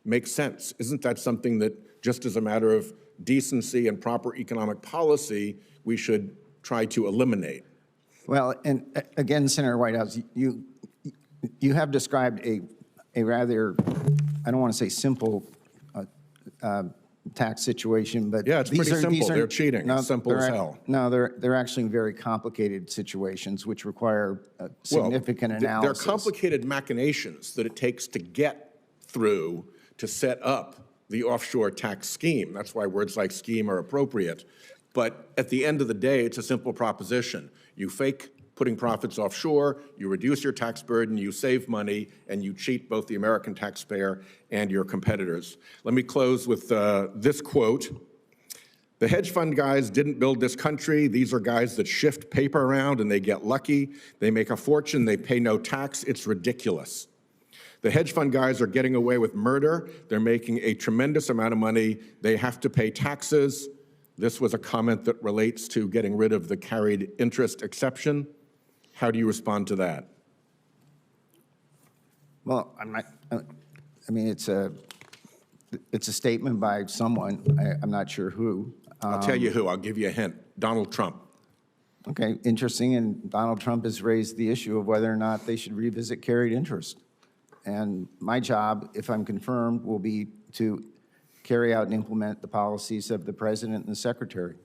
make sense? Isn't that something that, just as a matter of decency and proper economic policy, we should try to eliminate? well, and again, Senator Whitehouse, you have described a rather, I don't want to say simple tax situation, but Yeah, it's pretty simple. They're cheating. No, It's simple as hell. No, they're actually very complicated situations which require significant analysis. They're complicated machinations that it takes to get through to set up the offshore tax scheme. That's why words like scheme are appropriate. But at the end of the day, it's a simple proposition. You fake putting profits offshore, you reduce your tax burden, you save money, and you cheat both the American taxpayer and your competitors. Let me close with this quote. The hedge fund guys didn't build this country. These are guys that shift paper around and they get lucky. They make a fortune. They pay no tax. It's ridiculous. The hedge fund guys are getting away with murder. They're making a tremendous amount of money. They have to pay taxes. This was a comment that relates to getting rid of the carried interest exception. How do you respond to that? Well, I mean, it's a statement by someone. I'm not sure who. I'll tell you who. I'll give you a hint. Donald Trump. Okay, interesting. And Donald Trump has raised the issue of whether or not they should revisit carried interest. And my job, if I'm confirmed, will be to carry out and implement the policies of the president and the secretary.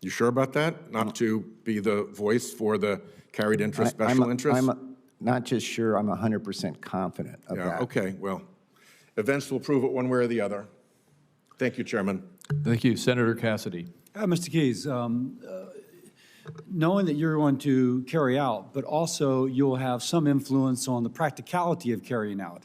You sure about that? Not to be the voice for the carried interest, special interest? I'm not just sure, I'm 100% confident of that. Okay, well, events will prove it one way or the other. Thank you, Chairman. Thank you. Senator Cassidy. Mr. Keyes, knowing that you're going to carry out, but also you'll have some influence on the practicality of carrying out.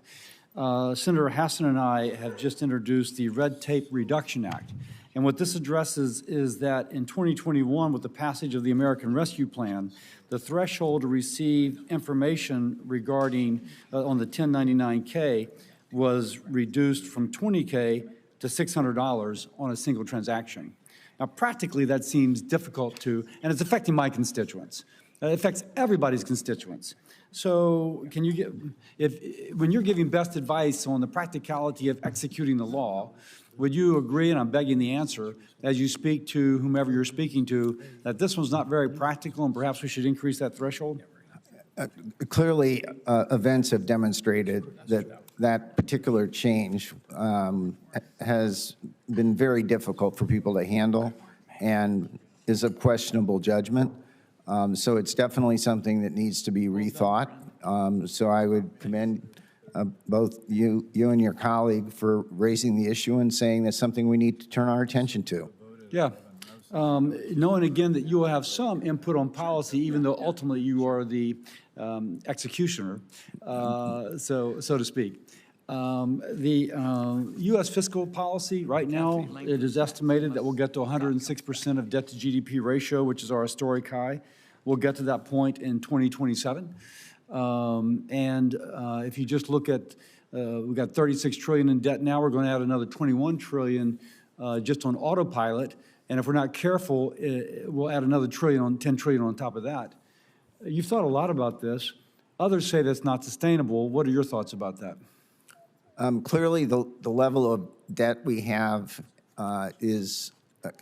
Senator Hassan and I have just introduced the Red Tape Reduction Act. And what this addresses is that in 2021, with the passage of the American Rescue Plan, the threshold to receive information regarding on the 1099-K was reduced from $20K to $600 on a single transaction. Now, practically, that seems difficult to, and it's affecting my constituents. It affects everybody's constituents. So can you give, when you're giving best advice on the practicality of executing the law, would you agree, and I'm begging the answer, as you speak to whomever you're speaking to, that this one's not very practical and perhaps we should increase that threshold? Clearly, events have demonstrated that that particular change has been very difficult for people to handle and is of questionable judgment. So it's definitely something that needs to be rethought. So I would commend both you and your colleague for raising the issue and saying that's something we need to turn our attention to. Yeah. Knowing again that you will have some input on policy, even though ultimately you are the executioner, so to speak. The U.S. fiscal policy, right now, it is estimated that we'll get to 106% of debt to GDP ratio, which is our historic high. We'll get to that point in 2027. If you just look at, we've got 36 trillion in debt now, we're going to add another 21 trillion just on autopilot. And if we're not careful, we'll add another 10 trillion on top of that. You've thought a lot about this. Others say that's not sustainable. What are your thoughts about that? Clearly, the level of debt we have is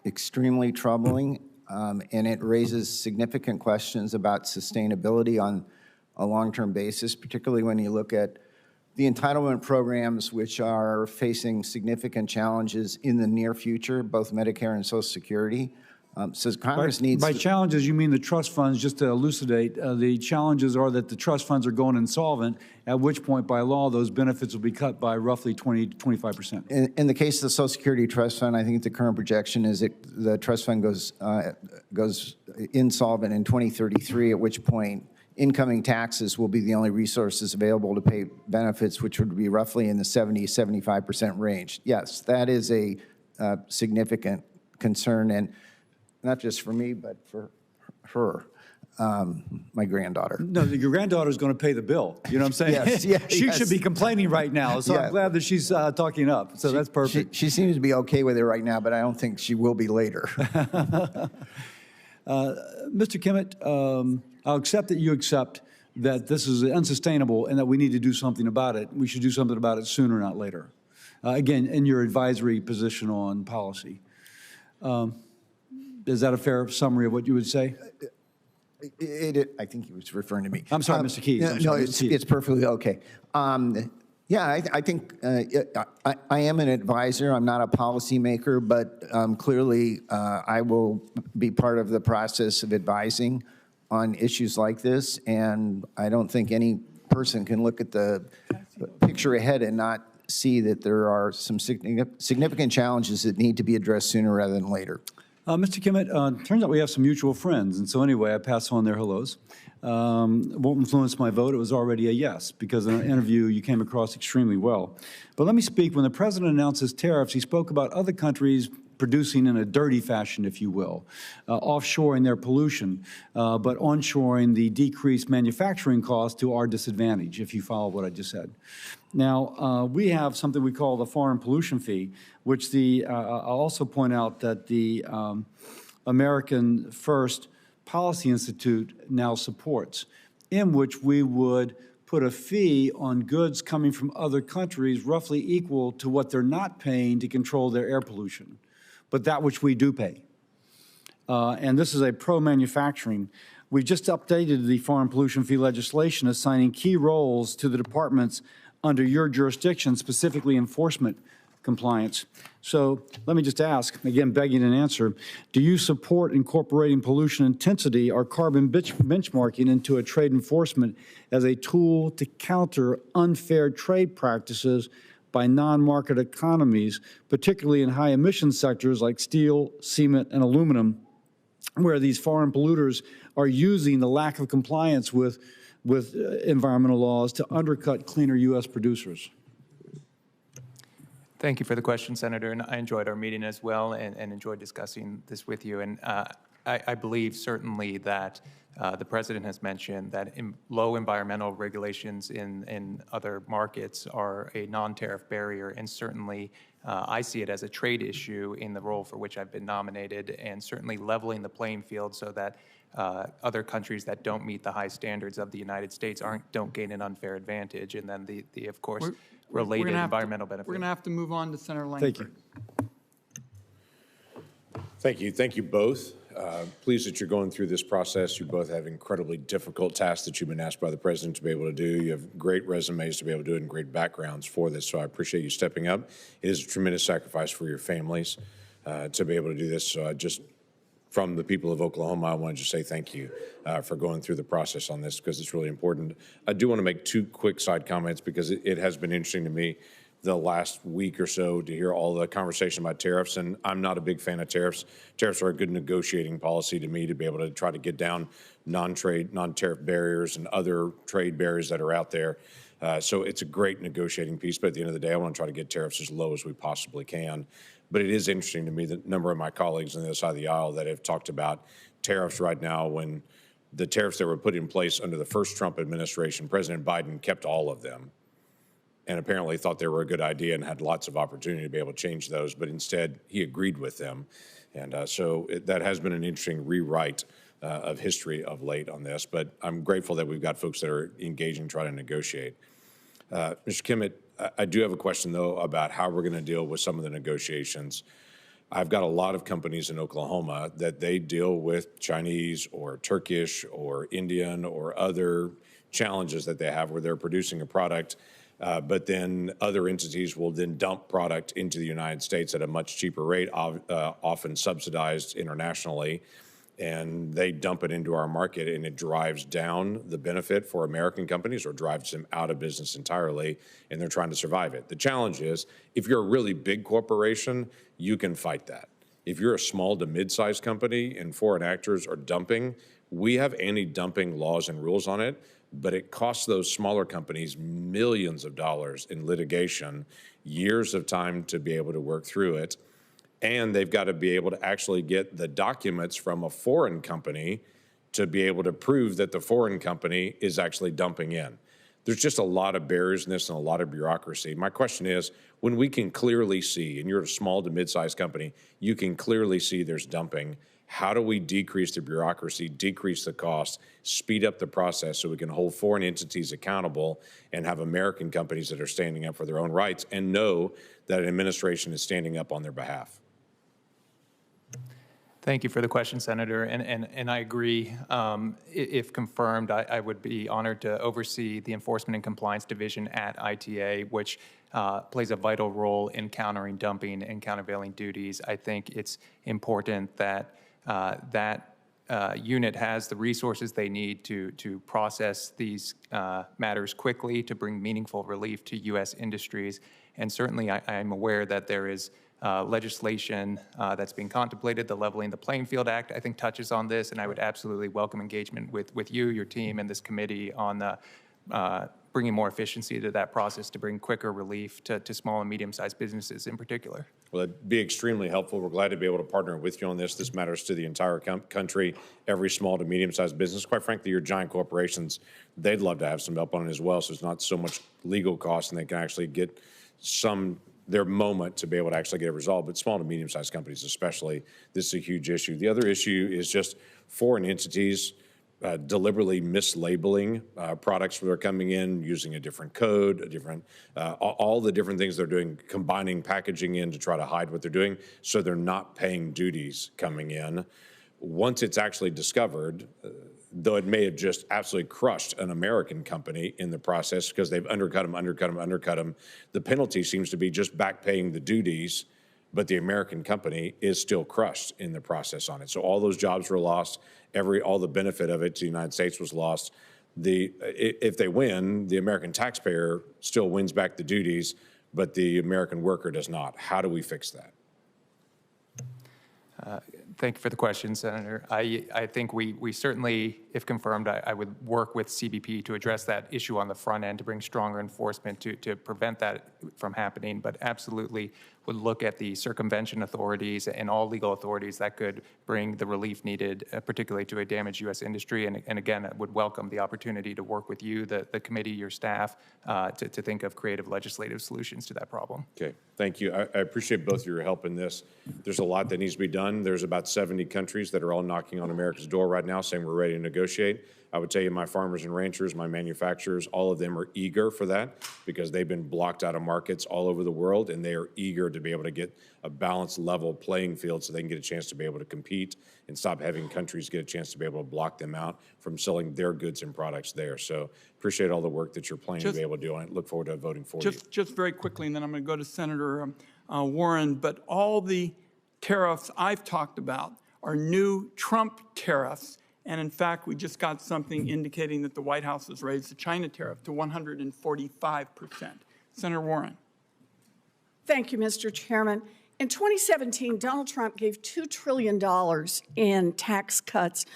extremely troubling, and it raises significant questions about sustainability on a long-term basis, particularly when you look at the entitlement programs, which are facing significant challenges in the near future, both Medicare and Social Security. So Congress needs By to, challenges, you mean the trust funds, just to elucidate, the challenges are that the trust funds are going insolvent, at which point, by law, those benefits will be cut by roughly 20 to 25%. in the case of the Social Security Trust Fund, I think the current projection is that the trust fund goes insolvent in 2033, at which point incoming taxes will be the only resources available to pay benefits, which would be roughly in the 70-75% range. Yes, that is a significant concern, and not just for me, but for her, my granddaughter. No, your granddaughter's going to pay the bill. You know what I'm saying? Yes, yeah, She yes. should be complaining right now, so Yeah. I'm glad that she's talking up. So that's perfect. She seems to be okay with it right now, but I don't think she will be later. Mr. Kimmett, I'll accept that you accept that this is unsustainable and that we need to do something about it. We should do something about it sooner, not later. Again, in your advisory position on policy. Is that a fair summary of what you would say? I think he was referring to me. I'm sorry, Mr. Keyes. I'm No, sorry, it's Mr. Keyes. perfectly okay. Yeah, I think I am an advisor. I'm not a policymaker, but clearly I will be part of the process of advising on issues like this. And I don't think any person can look at the picture ahead and not see that there are some significant challenges that need to be addressed sooner rather than later. Mr. Kimmett, turns out we have some mutual friends, and so anyway, I pass on their hellos. Won't influence my vote. It was already a yes, because in an interview you came across extremely well. But let me speak. When the president announced his tariffs, he spoke about other countries producing in a dirty fashion, if you will, offshoring their pollution, but onshoring the decreased manufacturing costs to our disadvantage, if you follow what I just said. Now, we have something we call the foreign pollution fee, which I'll also point out that the American First Policy Institute now supports, in which we would put a fee on goods coming from other countries roughly equal to what they're not paying to control their air pollution, but that which we do pay. And this is a pro-manufacturing. We just updated the foreign pollution fee legislation, assigning key roles to the departments under your jurisdiction, specifically enforcement compliance. So let me just ask, again, begging an answer, do you support incorporating pollution intensity or carbon benchmarking into a trade enforcement as a tool to counter unfair trade practices by non-market economies, particularly in high emission sectors like steel, cement, and aluminum, where these foreign polluters are using the lack of compliance with environmental laws to undercut cleaner U.S. producers? Thank you for the question, Senator, and I enjoyed our meeting as well and enjoyed discussing this with you. And I believe certainly that the President has mentioned that low environmental regulations in other markets are a non-tariff barrier, and certainly I see it as a trade issue in the role for which I've been nominated, and certainly leveling the playing field so that other countries that don't meet the high standards of the United States don't gain an unfair advantage, and then the of course, related environmental benefits. We're going to have to move on to Senator Langford. Thank you. Thank you both. Pleased that you're going through this process. You both have incredibly difficult tasks that you've been asked by the President to be able to do. You have great resumes to be able to do it and great backgrounds for this, so I appreciate you stepping up. It is a tremendous sacrifice for your families to be able to do this, so I just, from the people of Oklahoma, I wanted to say thank you for going through the process on this, because it's really important. I do want to make two quick side comments, because it has been interesting to me the last week or so to hear all the conversation about tariffs, and I'm not a big fan of tariffs. Tariffs are a good negotiating policy to me to be able to try to get down non-tariff barriers and other trade barriers that are out there. So it's a great negotiating piece, but at the end of the day, I want to try to get tariffs as low as we possibly can. But it is interesting to me that a number of my colleagues on the other side of the aisle that have talked about tariffs right now, when the tariffs that were put in place under the first Trump administration, President Biden kept all of them and apparently thought they were a good idea and had lots of opportunity to be able to change those, but instead he agreed with them. And that has been an interesting rewrite of history of late on this, but I'm grateful that we've got folks that are engaging, trying to negotiate. Mr. Kimmett, I do have a question, though, about how we're going to deal with some of the negotiations. I've got a lot of companies in Oklahoma that they deal with Chinese or Turkish or Indian or other challenges that they have where they're producing a product, but then other entities will then dump product into the United States at a much cheaper rate, often subsidized internationally, and they dump it into our market, and it drives down the benefit for American companies or drives them out of business entirely, and they're trying to survive it. The challenge is, if you're a really big corporation, you can fight that. If you're a small to mid-sized company and foreign actors are dumping, we have anti-dumping laws and rules on it, but it costs those smaller companies millions of dollars in litigation, years of time to be able to work through it. And they've got to be able to actually get the documents from a foreign company to be able to prove that the foreign company is actually dumping in. There's just a lot of barriers in this and a lot of bureaucracy. My question is, when we can clearly see, and you're a small to mid-sized company, you can clearly see there's dumping, how do we decrease the bureaucracy, decrease the cost, speed up the process so we can hold foreign entities accountable and have American companies that are standing up for their own rights and know that an administration is standing up on their behalf? Thank you for the question, Senator, and I agree. If confirmed, I would be honored to oversee the Enforcement and Compliance Division at ITA, which plays a vital role in countering dumping and countervailing duties. I think it's important that that unit has the resources they need to process these matters quickly, to bring meaningful relief to U.S. industries. And certainly I am aware that there is legislation that's being contemplated. The Leveling the Playing Field Act, I think, touches on this, and I would absolutely welcome engagement with you, your team, and this committee on the bringing more efficiency to that process to bring quicker relief to small and medium-sized businesses in particular. Well, it'd be extremely helpful. We're glad to be able to partner with you on this. This matters to the entire country, every small to medium-sized business. Quite frankly, your giant corporations, they'd love to have some help on it as well, so it's not so much legal costs, and they can actually get their moment to be able to actually get it resolved. But small to medium-sized companies especially, this is a huge issue. The other issue is just foreign entities deliberately mislabeling products when they're coming in, using a different code, all the different things they're doing, combining packaging in to try to hide what they're doing, so they're not paying duties coming in. Once it's actually discovered, though it may have just absolutely crushed an American company in the process because they've undercut them, the penalty seems to be just back paying the duties, but the American company is still crushed in the process on it. So all those jobs were lost. All the benefit of it to the United States was lost. If they win, the American taxpayer still wins back the duties, but the American worker does not. How do we fix that? Thank you for the question, Senator. I think we certainly, if confirmed, I would work with CBP to address that issue on the front end to bring stronger enforcement to prevent that from happening, but absolutely would look at the circumvention authorities and all legal authorities that could bring the relief needed, particularly to a damaged U.S. industry. And again, I would welcome the opportunity to work with you, the committee, your staff, to think of creative legislative solutions to that problem. Okay, thank you. I appreciate both of your help in this. There's a lot that needs to be done. There's about 70 countries that are all knocking on America's door right now saying we're ready to negotiate. I would tell you my farmers and ranchers, my manufacturers, all of them are eager for that because they've been blocked out of markets all over the world, and they are eager to be able to get a balanced level playing field so they can get a chance to be able to compete and stop having countries get a chance to be able to block them out from selling their goods and products there. So appreciate all the work that you're planning to be able to do on it. Look forward to voting for you. Just very quickly, and then I'm going to go to Senator Warren, but all the tariffs I've talked about are new Trump tariffs. And in fact, we just got something indicating that the White House has raised the China tariff to 145%. Senator Warren. Thank you, Mr. Chairman. In 2017, Donald Trump gave $2 trillion in tax cuts,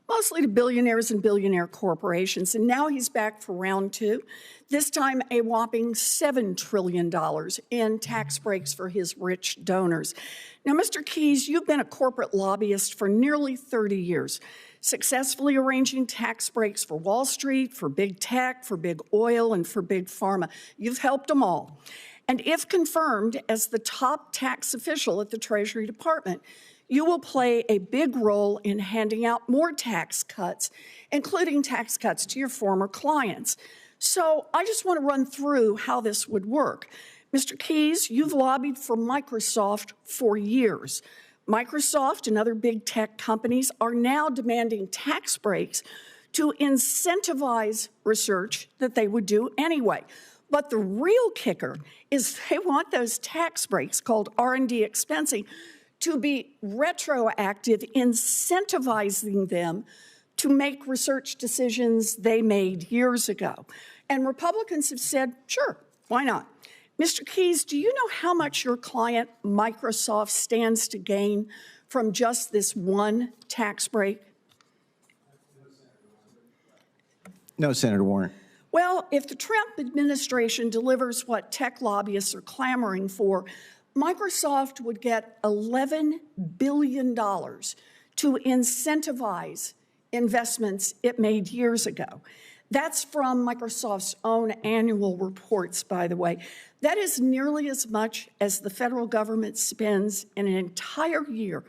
mostly to billionaires and billionaire corporations. And now he's back for round two, this time a whopping $7 trillion in tax breaks for his rich donors. Now, Mr. Keyes, you've been a corporate lobbyist for nearly 30 years, successfully arranging tax breaks for Wall Street, for big tech, for big oil, and for big pharma. You've helped them all. And if confirmed as the top tax official at the Treasury Department, you will play a big role in handing out more tax cuts, including tax cuts to your former clients. So I just want to run through how this would work. Mr. Keyes, you've lobbied for Microsoft for years. Microsoft and other big tech companies are now demanding tax breaks to incentivize research that they would do anyway. But the real kicker is they want those tax breaks, called R&D expensing, to be retroactive, incentivizing them to make research decisions they made years ago. And Republicans have said, sure, why not? Mr. Keyes, do you know how much your client, Microsoft, stands to gain from just this one tax break? No, Senator Warren. Well, if the Trump administration delivers what tech lobbyists are clamoring for, Microsoft would get $11 billion to incentivize investments it made years ago. That's from Microsoft's own annual reports, by the way. That is nearly as much as the federal government spends in an entire year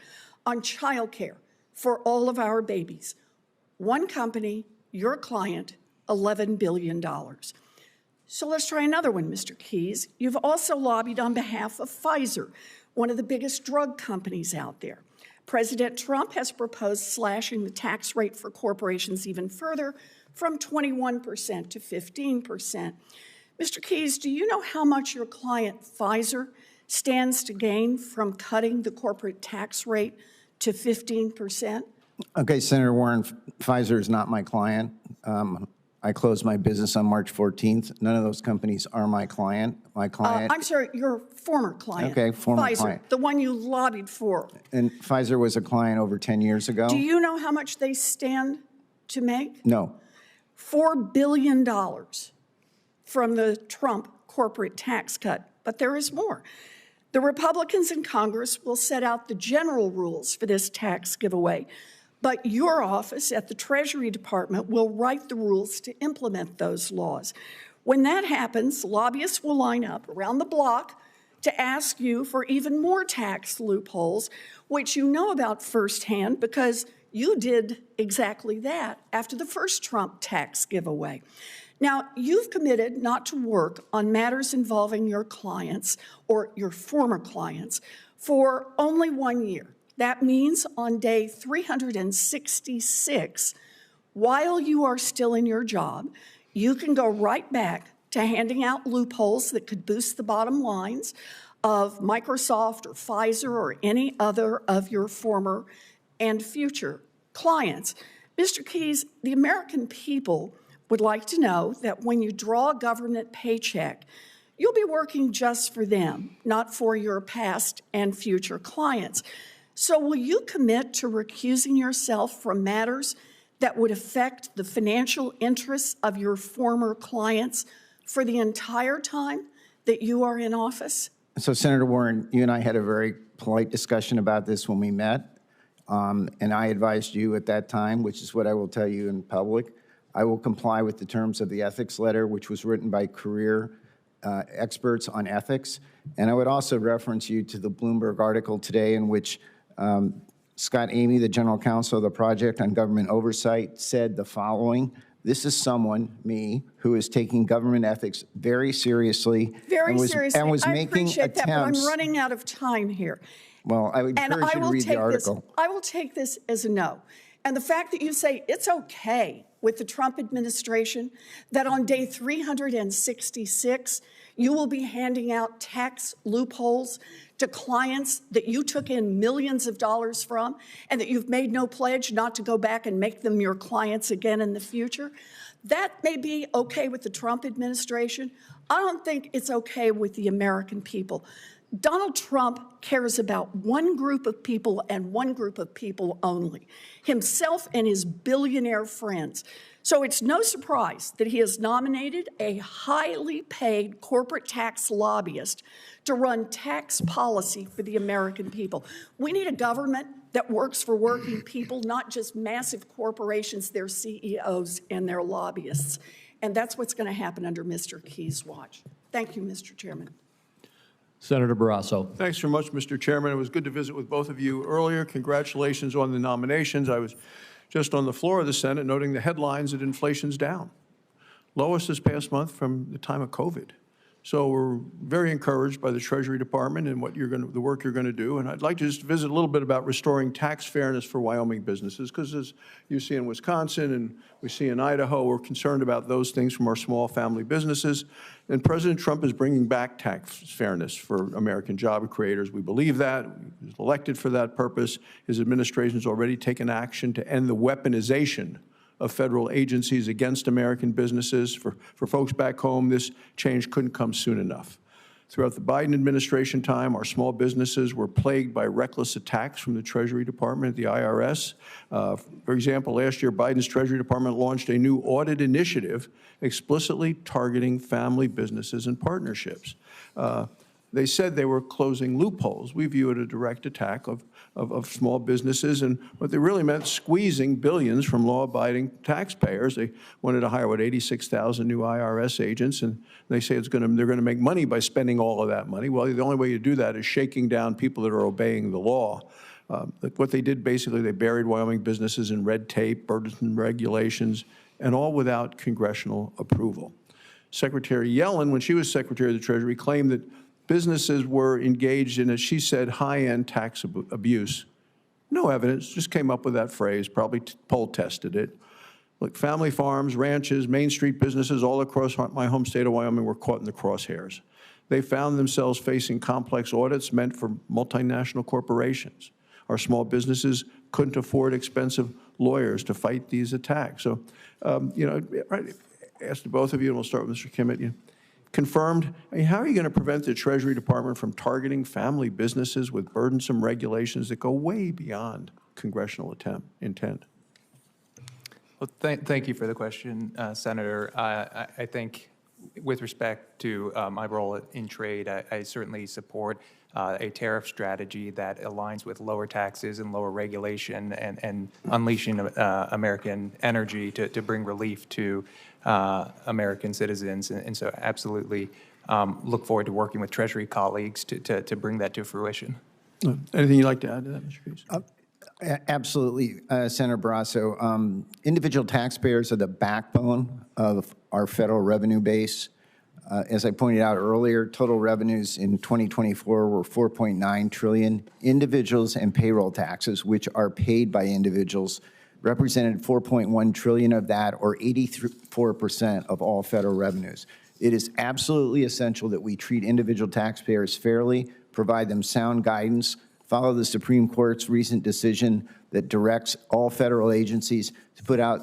on childcare for all of our babies. One company, your client, $11 billion. So let's try another one, Mr. Keyes. You've also lobbied on behalf of Pfizer, one of the biggest drug companies out there. President Trump has proposed slashing the tax rate for corporations even further, from 21% to 15%. Mr. Keyes, do you know how much your client Pfizer stands to gain from cutting the corporate tax rate to 15%? Okay, Senator Warren, Pfizer is not my client. I closed my business on March 14th. None of those companies are my client. My client. I'm sorry, your former client. Okay, former Pfizer, client. the one you lobbied for. And Pfizer was a client over 10 years ago. Do you know how much they stand to make? No. $4 billion. from the Trump corporate tax cut. But there is more. The Republicans in Congress will set out the general rules for this tax giveaway, but your office at the Treasury Department will write the rules to implement those laws. When that happens, lobbyists will line up around the block to ask you for even more tax loopholes, which you know about firsthand because you did exactly that after the first Trump tax giveaway. Now, you've committed not to work on matters involving your clients or your former clients for only 1 year. That means on day 366, while you are still in your job, you can go right back to handing out loopholes that could boost the bottom lines of Microsoft or Pfizer or any other of your former and future clients. Mr. Keyes, the American people would like to know that when you draw a government paycheck, you'll be working just for them, not for your past and future clients. So will you commit to recusing yourself from matters that would affect the financial interests of your former clients for the entire time that you are in office? So, Senator Warren, you and I had a very polite discussion about this when we met, and I advised you at that time, which is what I will tell you in public. I will comply with the terms of the ethics letter, which was written by career experts on ethics. And I would also reference you to the Bloomberg article today in which Scott Amy, the general counsel of the Project on Government Oversight, said the following: this is someone, me, who is taking government ethics very seriously. Seriously. And was I making appreciate that, but I'm attempts. running out of time here. Well, I would encourage you to read the article. I will take this as a no. And the fact that you say it's okay with the Trump administration that on day 366, you will be handing out tax loopholes to clients that you took in millions of dollars from and that you've made no pledge not to go back and make them your clients again in the future, that may be okay with the Trump administration. I don't think it's okay with the American people. Donald Trump cares about one group of people and one group of people only, himself and his billionaire friends. So it's no surprise that he has nominated a highly paid corporate tax lobbyist to run tax policy for the American people. We need a government that works for working people, not just massive corporations, their CEOs and their lobbyists. And that's what's going to happen under Mr. Keyes' watch. Thank you, Mr. Chairman. Senator Barrasso. Thanks very much, Mr. Chairman. It was good to visit with both of you earlier. Congratulations on the nominations. I was just on the floor of the Senate noting the headlines that inflation's down. Lowest this past month from the time of COVID. So we're very encouraged by the Treasury Department and the work you're going to do. And I'd like to just visit a little bit about restoring tax fairness for Wyoming businesses, because as you see in Wisconsin and we see in Idaho, we're concerned about those things from our small family businesses. And President Trump is bringing back tax fairness for American job creators. We believe that. He was elected for that purpose. His administration has already taken action to end the weaponization of federal agencies against American businesses. For folks back home, this change couldn't come soon enough. Throughout the Biden administration time, our small businesses were plagued by reckless attacks from the Treasury Department, the IRS. For example, last year, Biden's Treasury Department launched a new audit initiative explicitly targeting family businesses and partnerships. They said they were closing loopholes. We view it a direct attack of small businesses, and what they really meant, squeezing billions from law-abiding taxpayers. They wanted to hire, 86,000 new IRS agents, and they say they're going to make money by spending all of that money. Well, the only way you do that is shaking down people that are obeying the law. What they did, basically, they buried Wyoming businesses in red tape, burdensome regulations, and all without congressional approval. Secretary Yellen, when she was Secretary of the Treasury, claimed that businesses were engaged in, as she said, high-end tax abuse. No evidence, just came up with that phrase, probably poll tested it. Look, family farms, ranches, Main Street businesses all across my home state of Wyoming were caught in the crosshairs. They found themselves facing complex audits meant for multinational corporations. Our small businesses couldn't afford expensive lawyers to fight these attacks. So, right, ask to both of you, and we'll start with Mr. Kimmett. Confirmed, how are you going to prevent the Treasury Department from targeting family businesses with burdensome regulations that go way beyond congressional intent? Well, thank you for the question, Senator. I think With respect to my role in trade, I certainly support a tariff strategy that aligns with lower taxes and lower regulation and unleashing American energy to bring relief to American citizens. And so absolutely look forward to working with Treasury colleagues to bring that to fruition. Anything you'd like to add to that, Mr. Keys? Absolutely, Senator Barrasso. Individual taxpayers are the backbone of our federal revenue base. As I pointed out earlier, total revenues in 2024 were $4.9 trillion. Individuals and payroll taxes, which are paid by individuals, represented $4.1 trillion of that, or 84% of all federal revenues. It is absolutely essential that we treat individual taxpayers fairly, provide them sound guidance, follow the Supreme Court's recent decision that directs all federal agencies to put out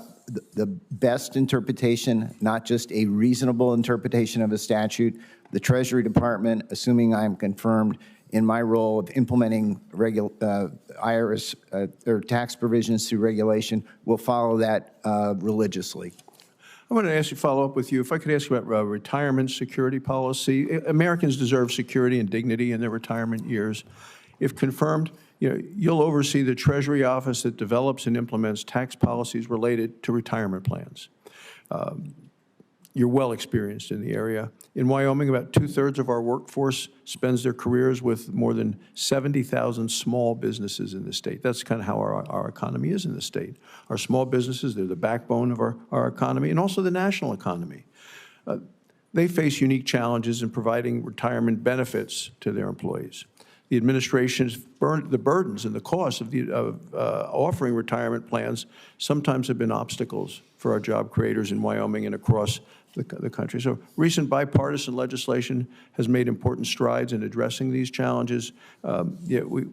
the best interpretation, not just a reasonable interpretation of a statute. The Treasury Department, assuming I'm confirmed in my role of implementing IRS or tax provisions through regulation, will follow that religiously. I want to ask you, follow up with you. If I could ask you about retirement security policy. Americans deserve security and dignity in their retirement years. If confirmed, you'll oversee the Treasury Office that develops and implements tax policies related to retirement plans. You're well experienced in the area. In Wyoming, about 2/3 of our workforce spends their careers with more than 70,000 small businesses in the state. That's kind of how our economy is in the state. Our small businesses, they're the backbone of our economy and also the national economy. They face unique challenges in providing retirement benefits to their employees. The administration's the burdens and the costs of offering retirement plans sometimes have been obstacles for our job creators in Wyoming and across the country. So recent bipartisan legislation has made important strides in addressing these challenges. Yet we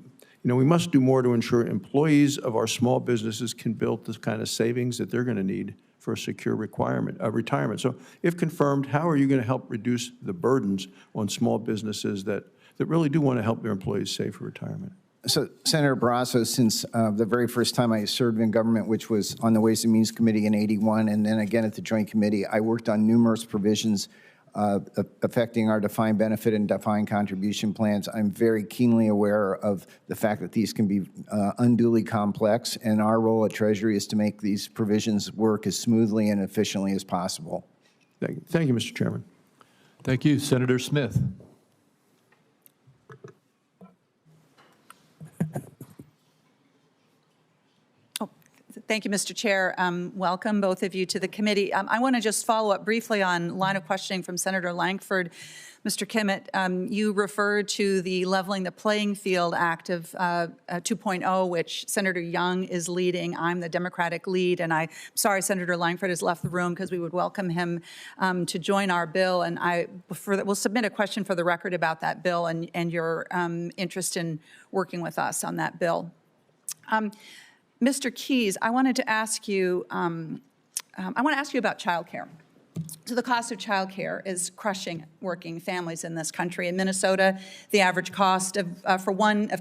must do more to ensure employees of our small businesses can build the kind of savings that they're going to need for a secure retirement. So if confirmed, how are you going to help reduce the burdens on small businesses that really do want to help their employees save for retirement? So, Senator Barrasso, since the very first time I served in government, which was on the Ways and Means Committee in '81, and then again at the Joint Committee, I worked on numerous provisions affecting our defined benefit and defined contribution plans. I'm very keenly aware of the fact that these can be unduly complex, and our role at Treasury is to make these provisions work as smoothly and efficiently as possible. Thank you, Mr. Chairman. Thank you. Senator Smith. Thank you, Mr. Chair. Welcome, both of you, to the committee. I want to just follow up briefly on line of questioning from Senator Lankford. Mr. Kimmett, you referred to the Leveling the Playing Field Act of 2.0, which Senator Young is leading. I'm the Democratic lead, and I'm sorry Senator Lankford has left the room because we would welcome him to join our bill. And we'll submit a question for the record about that bill and your interest in working with us on that bill. Mr. Keys, I wanted to ask you. About child care. So the cost of child care is crushing working families in this country. In Minnesota, the average cost of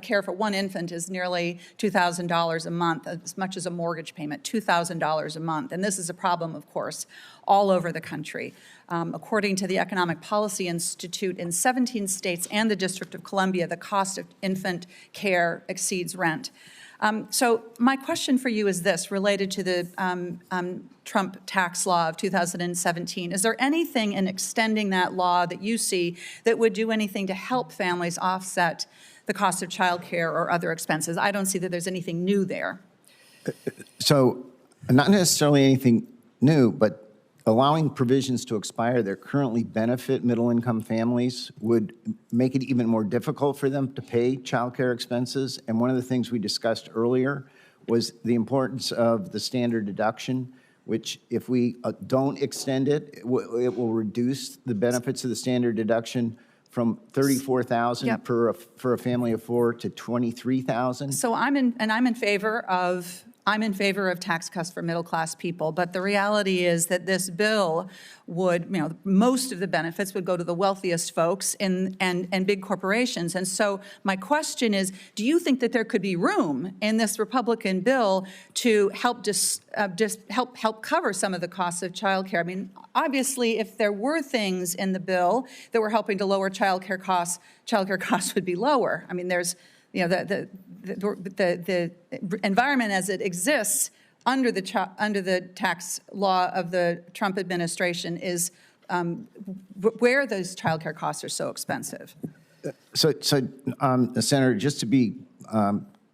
care for one infant is nearly $2,000 a month, as much as a mortgage payment, $2,000 a month. And this is a problem, of course, all over the country. According to the Economic Policy Institute, in 17 states and the District of Columbia, the cost of infant care exceeds rent. So my question for you is this, related to the Trump tax law of 2017. Is there anything in extending that law that you see that would do anything to help families offset the cost of child care or other expenses? I don't see that there's anything new there. So not necessarily anything new, but allowing provisions to expire that currently benefit middle-income families would make it even more difficult for them to pay child care expenses. And one of the things we discussed earlier was the importance of the standard deduction, which if we don't extend it, it will reduce the benefits of the standard deduction from $34,000 for a family of four to $23,000. So I'm in favor of I'm in favor of tax cuts for middle-class people, but the reality is that this bill would, most of the benefits would go to the wealthiest folks and big corporations. And so my question is, do you think that there could be room in this Republican bill to help help cover some of the costs of childcare? I mean, obviously, if there were things in the bill that were helping to lower childcare costs would be lower. I mean, there's the environment as it exists under the tax law of the Trump administration is where those childcare costs are so expensive. Senator, just to be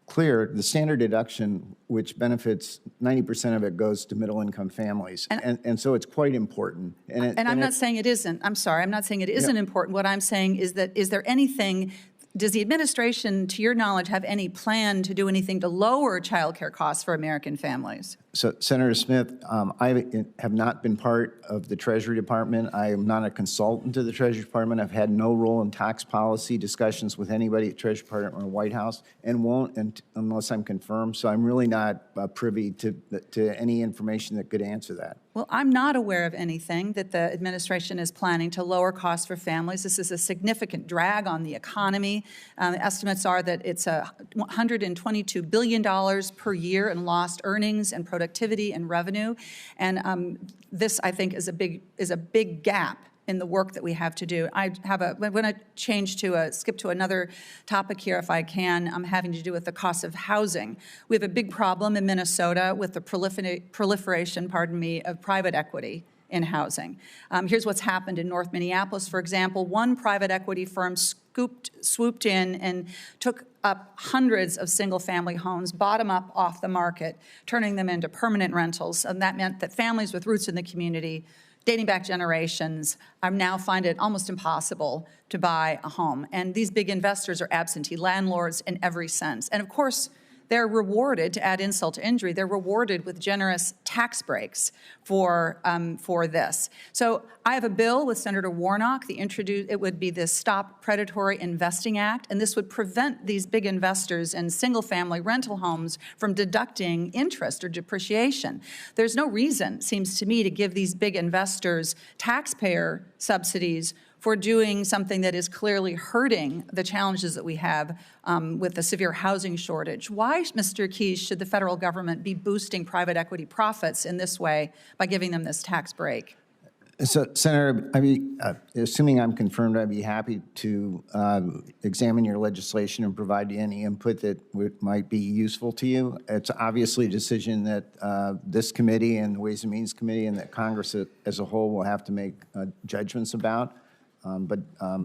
clear, the standard deduction, which benefits 90% of it, goes to middle-income families, and so it's quite important. And I'm not saying it isn't. I'm sorry, I'm not saying it isn't important. What I'm saying is that is there anything? Does the administration, to your knowledge, have any plan to do anything to lower child care costs for American families? So, Senator Smith, I have not been part of the Treasury Department. I am not a consultant to the Treasury Department. I've had no role in tax policy discussions with anybody at Treasury Department or White House, and won't unless I'm confirmed. So I'm really not privy to any information that could answer that. Well, I'm not aware of anything that the administration is planning to lower costs for families. This is a significant drag on the economy. Estimates are that it's $122 billion per year in lost earnings and productivity and revenue. And this, I think, is a big gap in the work that we have to do. I'm going to skip to another topic here, if I can, having to do with the cost of housing. We have a big problem in Minnesota with the proliferation, of private equity in housing. Here's what's happened in North Minneapolis, for example. One private equity firm swooped in and took up hundreds of single-family homes, bottom up off the market, turning them into permanent rentals. And that meant that families with roots in the community, dating back generations, now find it almost impossible to buy a home. And these big investors are absentee landlords in every sense. And of course, they're rewarded, to add insult to injury, they're rewarded with generous tax breaks for this. So I have a bill with Senator Warnock. It would be the Stop Predatory Investing Act, and this would prevent these big investors in single-family rental homes from deducting interest or depreciation. There's no reason, seems to me, to give these big investors taxpayer subsidies for doing something that is clearly hurting the challenges that we have with the severe housing shortage. Why, Mr. Keyes, should the federal government be boosting private equity profits in this way by giving them this tax break? So, Senator, assuming I'm confirmed, I'd be happy to examine your legislation and provide you any input that might be useful to you. It's obviously a decision that this committee and the Ways and Means Committee and that Congress as a whole will have to make judgments about.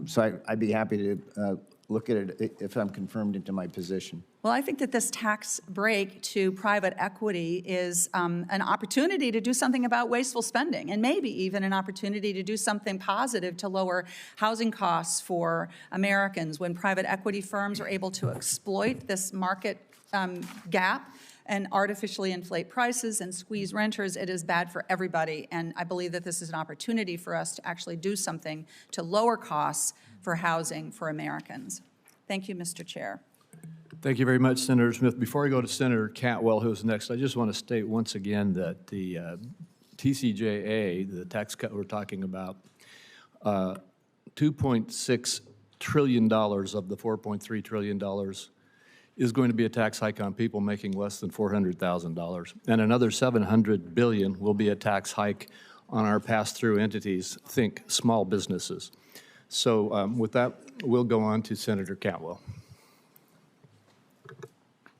So I'd be happy to look at it if I'm confirmed into my position. Well, I think that this tax break to private equity is an opportunity to do something about wasteful spending, and maybe even an opportunity to do something positive to lower housing costs for Americans when private equity firms are able to exploit this market gap and artificially inflate prices and squeeze renters. It is bad for everybody, and I believe that this is an opportunity for us to actually do something to lower costs for housing for Americans. Thank you, Mr. Chair. Thank you very much, Senator Smith. Before I go to Senator Cantwell, who's next, I just want to state once again that the TCJA, the tax cut we're talking about, $2.6 trillion of the $4.3 trillion is going to be a tax hike on people making less than $400,000. And another $700 billion will be a tax hike on our pass-through entities, think small businesses. So with that, we'll go on to Senator Cantwell.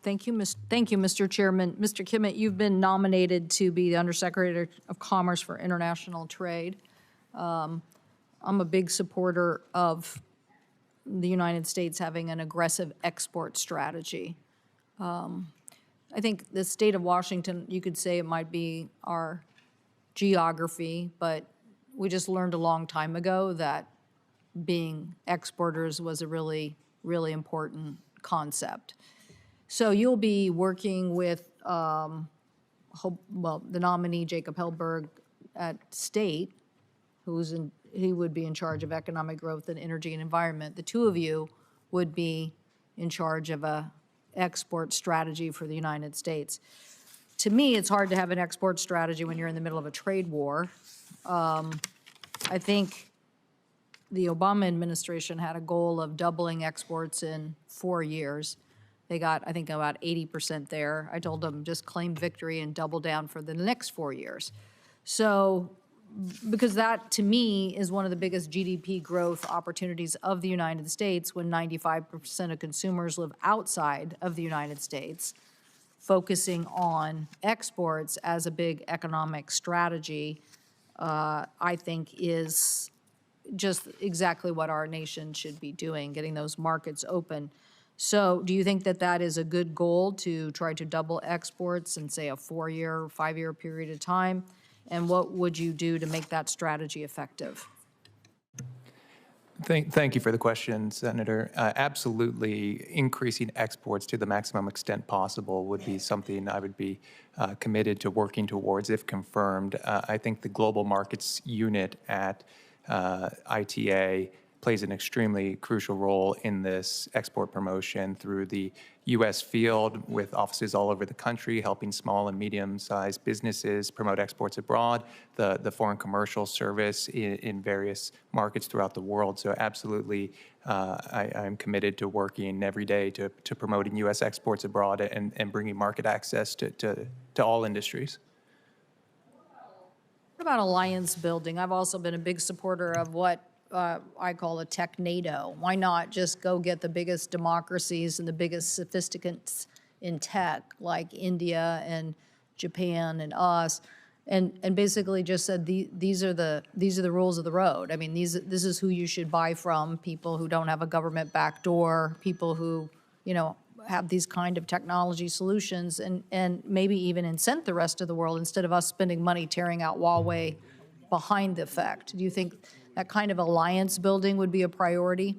Thank you, Mr. Chairman. Mr. Kimmett, you've been nominated to be the Undersecretary of Commerce for International Trade. I'm a big supporter of the United States having an aggressive export strategy. I think the state of Washington, you could say it might be our geography, but we just learned a long time ago that being exporters was a really, really important concept. So you'll be working with, the nominee, Jacob Hellberg, at State, he would be in charge of economic growth and energy and environment. The two of you would be in charge of a export strategy for the United States. to me, it's hard to have an export strategy when you're in the middle of a trade war. I think the Obama administration had a goal of doubling exports in 4 years. They got, I think, about 80% there. I told them just claim victory and double down for the next 4 years. So, because that, to me, is one of the biggest GDP growth opportunities of the United States when 95% of consumers live outside of the United States. Focusing on exports as a big economic strategy, I think, is just exactly what our nation should be doing, getting those markets open. So do you think that that is a good goal to try to double exports in, say, a 4-year, 5-year period of time? And what would you do to make that strategy effective? Thank you for the question, Senator. Absolutely, increasing exports to the maximum extent possible would be something I would be committed to working towards if confirmed. I think the Global Markets Unit at ITA plays an extremely crucial role in this export promotion through the U.S. field with offices all over the country, helping small and medium-sized businesses promote exports abroad, the Foreign Commercial Service in various markets throughout the world. So absolutely, I'm committed to working every day to promoting U.S. exports abroad and bringing market access to all industries. What about alliance building? I've also been a big supporter of what I call a tech NATO. Why not just go get the biggest democracies and the biggest sophisticates in tech, like India and Japan and us, and basically just said these are the rules of the road. I mean, this is who you should buy from: people who don't have a government backdoor, people who have these kind of technology solutions, and maybe even incent the rest of the world instead of us spending money tearing out Huawei behind the fact. Do you think that kind of alliance building would be a priority?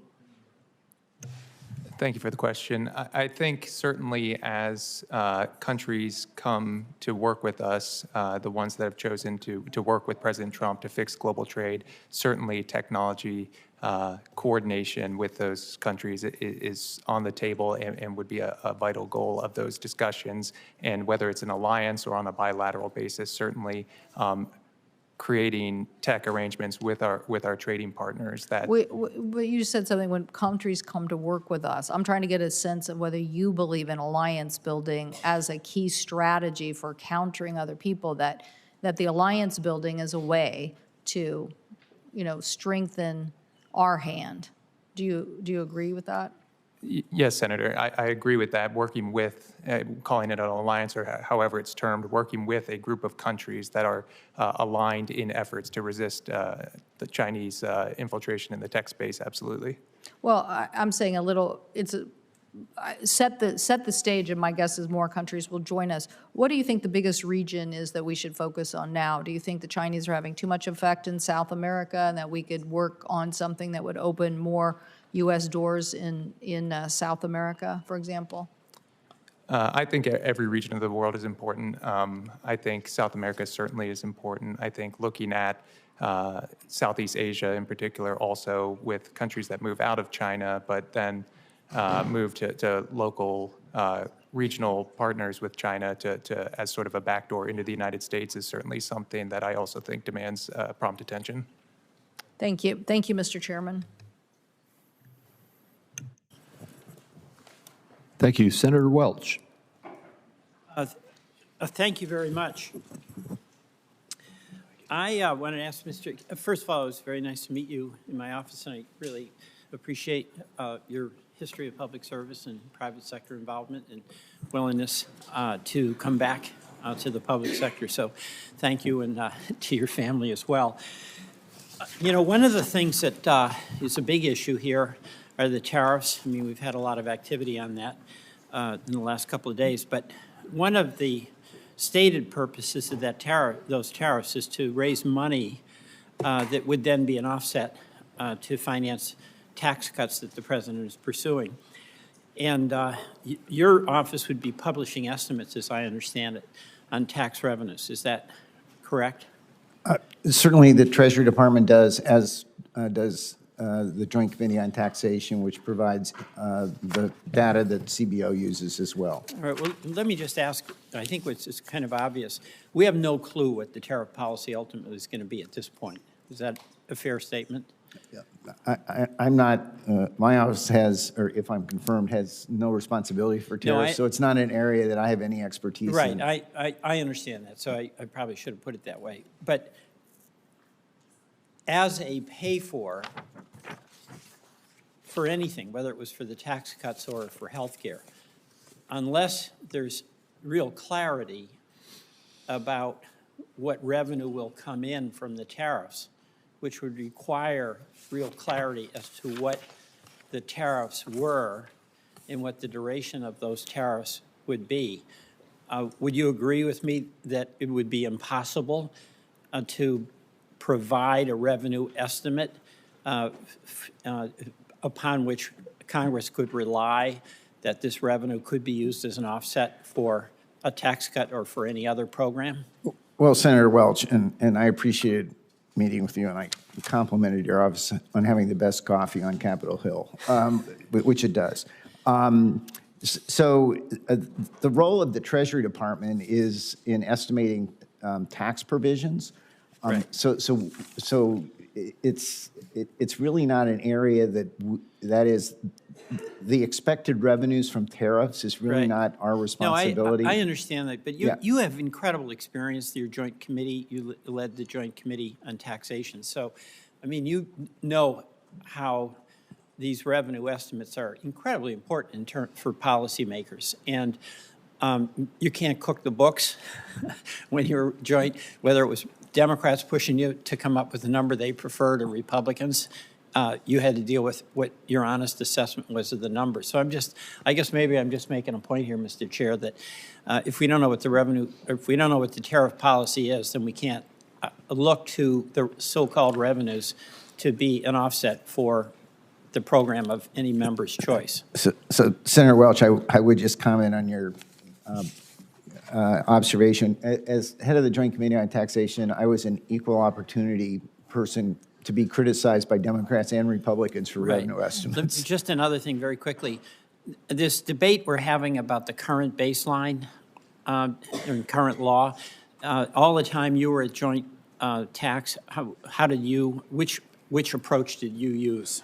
Thank you for the question. I think certainly as countries come to work with us, the ones that have chosen to work with President Trump to fix global trade, certainly technology coordination with those countries is on the table and would be a vital goal of those discussions. And whether it's an alliance or on a bilateral basis, certainly creating tech arrangements with our trading partners that. But you said something, when countries come to work with us. I'm trying to get a sense of whether you believe in alliance building as a key strategy for countering other people, that the alliance building is a way to, strengthen our hand. Do you agree with that? Yes, Senator, I agree with that. Working with, calling it an alliance or however it's termed, working with a group of countries that are aligned in efforts to resist the Chinese infiltration in the tech space, absolutely. Well, I'm saying set the stage, and my guess is more countries will join us. What do you think the biggest region is that we should focus on now? Do you think the Chinese are having too much effect in South America and that we could work on something that would open more U.S. doors in South America, for example? I think every region of the world is important. I think South America certainly is important. I think looking at Southeast Asia in particular, also with countries that move out of China, but then move to local regional partners with China as sort of a backdoor into the United States is certainly something that I also think demands prompt attention. Thank you. Thank you, Mr. Chairman. Thank you. Senator Welch. Thank you very much. I want to ask first of all, it was very nice to meet you in my office, and I really appreciate your history of public service and private sector involvement and willingness to come back to the public sector. So thank you, and to your family as well. One of the things that is a big issue here are the tariffs. I mean, we've had a lot of activity on that in the last couple of days, but one of the stated purposes of those tariffs is to raise money that would then be an offset to finance tax cuts that the president is pursuing. And your office would be publishing estimates, as I understand it, on tax revenues. Is that correct? Certainly, the Treasury Department does, as does the Joint Committee on Taxation, which provides the data that CBO uses as well. All right, well, let me just ask, I think it's kind of obvious. We have no clue what the tariff policy ultimately is going to be at this point. Is that a fair statement? I'm not, my office has, or if I'm confirmed, has no responsibility for tariffs, so it's not an area that I have any expertise in. Right, I understand that, so I probably should have put it that way. But as a pay-for anything, whether it was for the tax cuts or for health care, unless there's real clarity about what revenue will come in from the tariffs, which would require real clarity as to what the tariffs were and what the duration of those tariffs would be. Would you agree with me that it would be impossible to provide a revenue estimate upon which Congress could rely that this revenue could be used as an offset for a tax cut or for any other program? Well, Senator Welch, and I appreciated meeting with you, and I complimented your office on having the best coffee on Capitol Hill, which it does. So the role of the Treasury Department is in estimating tax provisions. Right. So it's really not an area that is the expected revenues from tariffs is really Right. not our responsibility. No, I understand that, but Yeah. you have incredible experience through your joint committee. You led the Joint Committee on Taxation. So, I mean, you know how these revenue estimates are incredibly important for policymakers. And you can't cook the books when you're joint, whether it was Democrats pushing you to come up with a number they preferred or Republicans. You had to deal with what your honest assessment was of the number. So I guess maybe I'm just making a point here, Mr. Chair, that if we don't know what the revenue, or if we don't know what the tariff policy is, then we can't look to the so-called revenues to be an offset for the program of any member's choice. So Senator Welch, I would just comment on your observation. As head of the Joint Committee on Taxation, I was an equal opportunity person to be criticized by Democrats and Republicans for revenue estimates. Just another thing very quickly. This debate we're having about the current baseline and current law, all the time you were at joint tax, how did you, which approach did you use?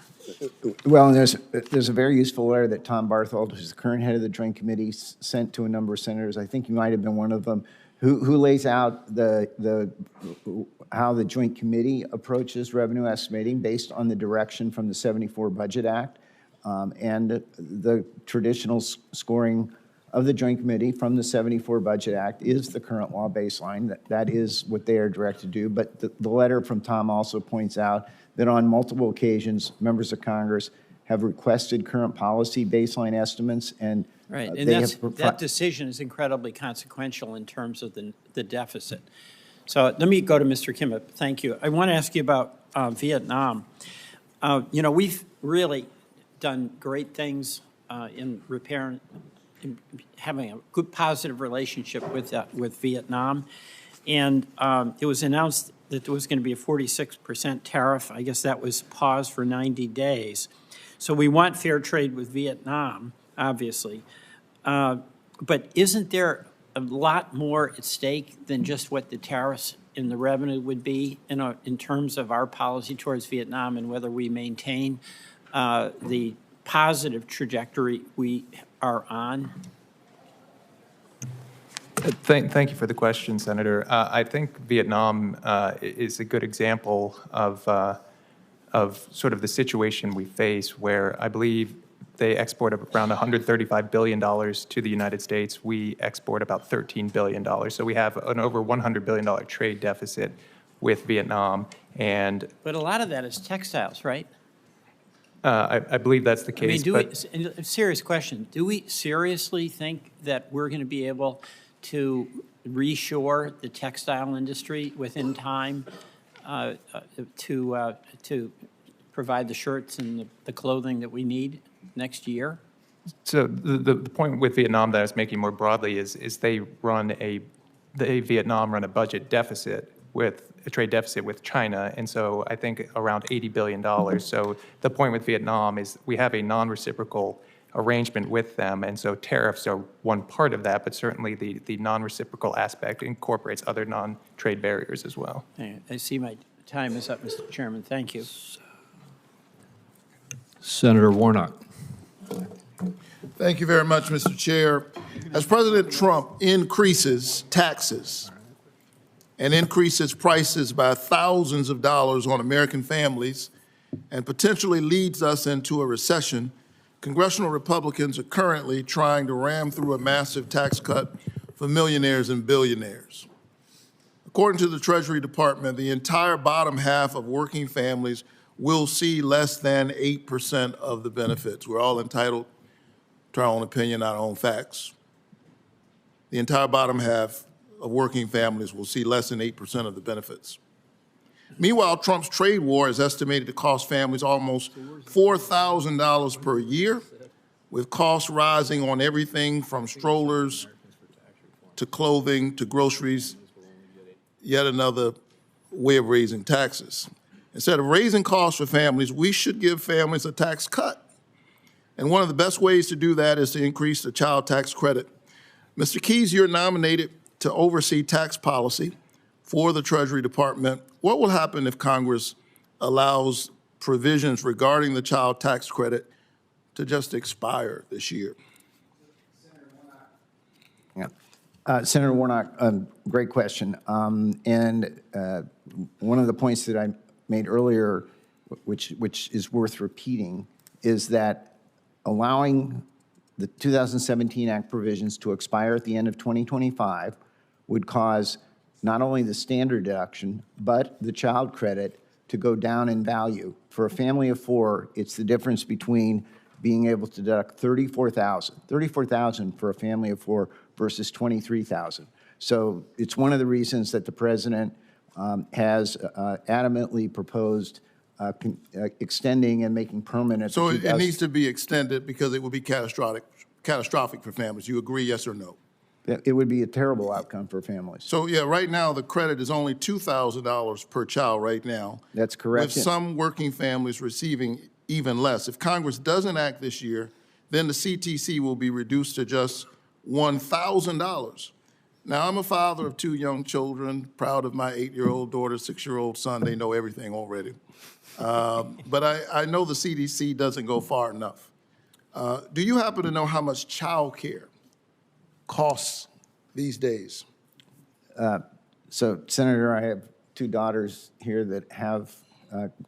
Well, there's a very useful letter that Tom Barthold, who's the current head of the Joint Committee, sent to a number of senators. I think you might have been one of them, who lays out how the Joint Committee approaches revenue estimating based on the direction from the '74 Budget Act and the traditional scoring of the Joint Committee from the '74 Budget Act is the current law baseline. That is what they are directed to do. But the letter from Tom also points out that on multiple occasions, members of Congress have requested current policy baseline estimates, and right, and that decision is incredibly consequential in terms of the deficit. So let me go to Mr. Kimmett. Thank you. I want to ask you about Vietnam. You know, we've really done great things in repairing, in having a good positive relationship with Vietnam, and it was announced that there was going to be a 46% tariff. I guess that was paused for 90 days. So we want fair trade with Vietnam, obviously. But isn't there a lot more at stake than just what the tariffs and the revenue would be in terms of our policy towards Vietnam and whether we maintain the positive trajectory we are on? Thank you for the question, Senator. I think Vietnam is a good example of sort of the situation we face, where I believe they export around $135 billion to the United States. We export about $13 billion. So we have an over $100 billion trade deficit with Vietnam. But a lot of that is textiles, right? I believe that's the case. I mean, a serious question. Do we seriously think that we're going to be able to reshore the textile industry within time to provide the shirts and the clothing that we need next year? So the point with Vietnam that I was making more broadly is Vietnam run a budget deficit with a trade deficit with China, and so I think around $80 billion. So the point with Vietnam is we have a non-reciprocal arrangement with them, and so tariffs are one part of that, but certainly the non-reciprocal aspect incorporates other non-trade barriers as well. I see my time is up, Mr. Chairman. Thank you. Senator Warnock. Thank you very much, Mr. Chair. As President Trump increases taxes and increases prices by thousands of dollars on American families and potentially leads us into a recession, congressional Republicans are currently trying to ram through a massive tax cut for millionaires and billionaires. According to the Treasury Department, the entire bottom half of working families will see less than 8% of the benefits. We're all entitled to our own opinion, our own facts. The entire bottom half of working families will see less than 8% of the benefits. Meanwhile, Trump's trade war is estimated to cost families almost $4,000 per year, with costs rising on everything from strollers to clothing to groceries, yet another way of raising taxes. Instead of raising costs for families, we should give families a tax cut. And one of the best ways to do that is to increase the child tax credit. Mr. Keyes, you're nominated to oversee tax policy for the Treasury Department. What will happen if Congress allows provisions regarding the child tax credit to just expire this year? Senator Warnock, great question. And one of the points that I made earlier, which is worth repeating, is that allowing the 2017 Act provisions to expire at the end of 2025 would cause not only the standard deduction, but the child credit to go down in value. For a family of four, it's the difference between being able to deduct $34,000 for a family of four versus $23,000. So it's one of the reasons that the president has adamantly proposed extending and making permanent. So it needs to be extended because it would be catastrophic for families. You agree, yes or no? It would be a terrible outcome for families. So yeah, right now the credit is only $2,000 per child right now. That's correct. With some working families receiving even less. If Congress doesn't act this year, then the CTC will be reduced to just $1,000. Now, I'm a father of two young children, proud of my 8-year-old daughter, 6-year-old son. They know everything already. But I know the CDC doesn't go far enough. Do you happen to know how much child care costs these days? So, Senator, I have two daughters here that have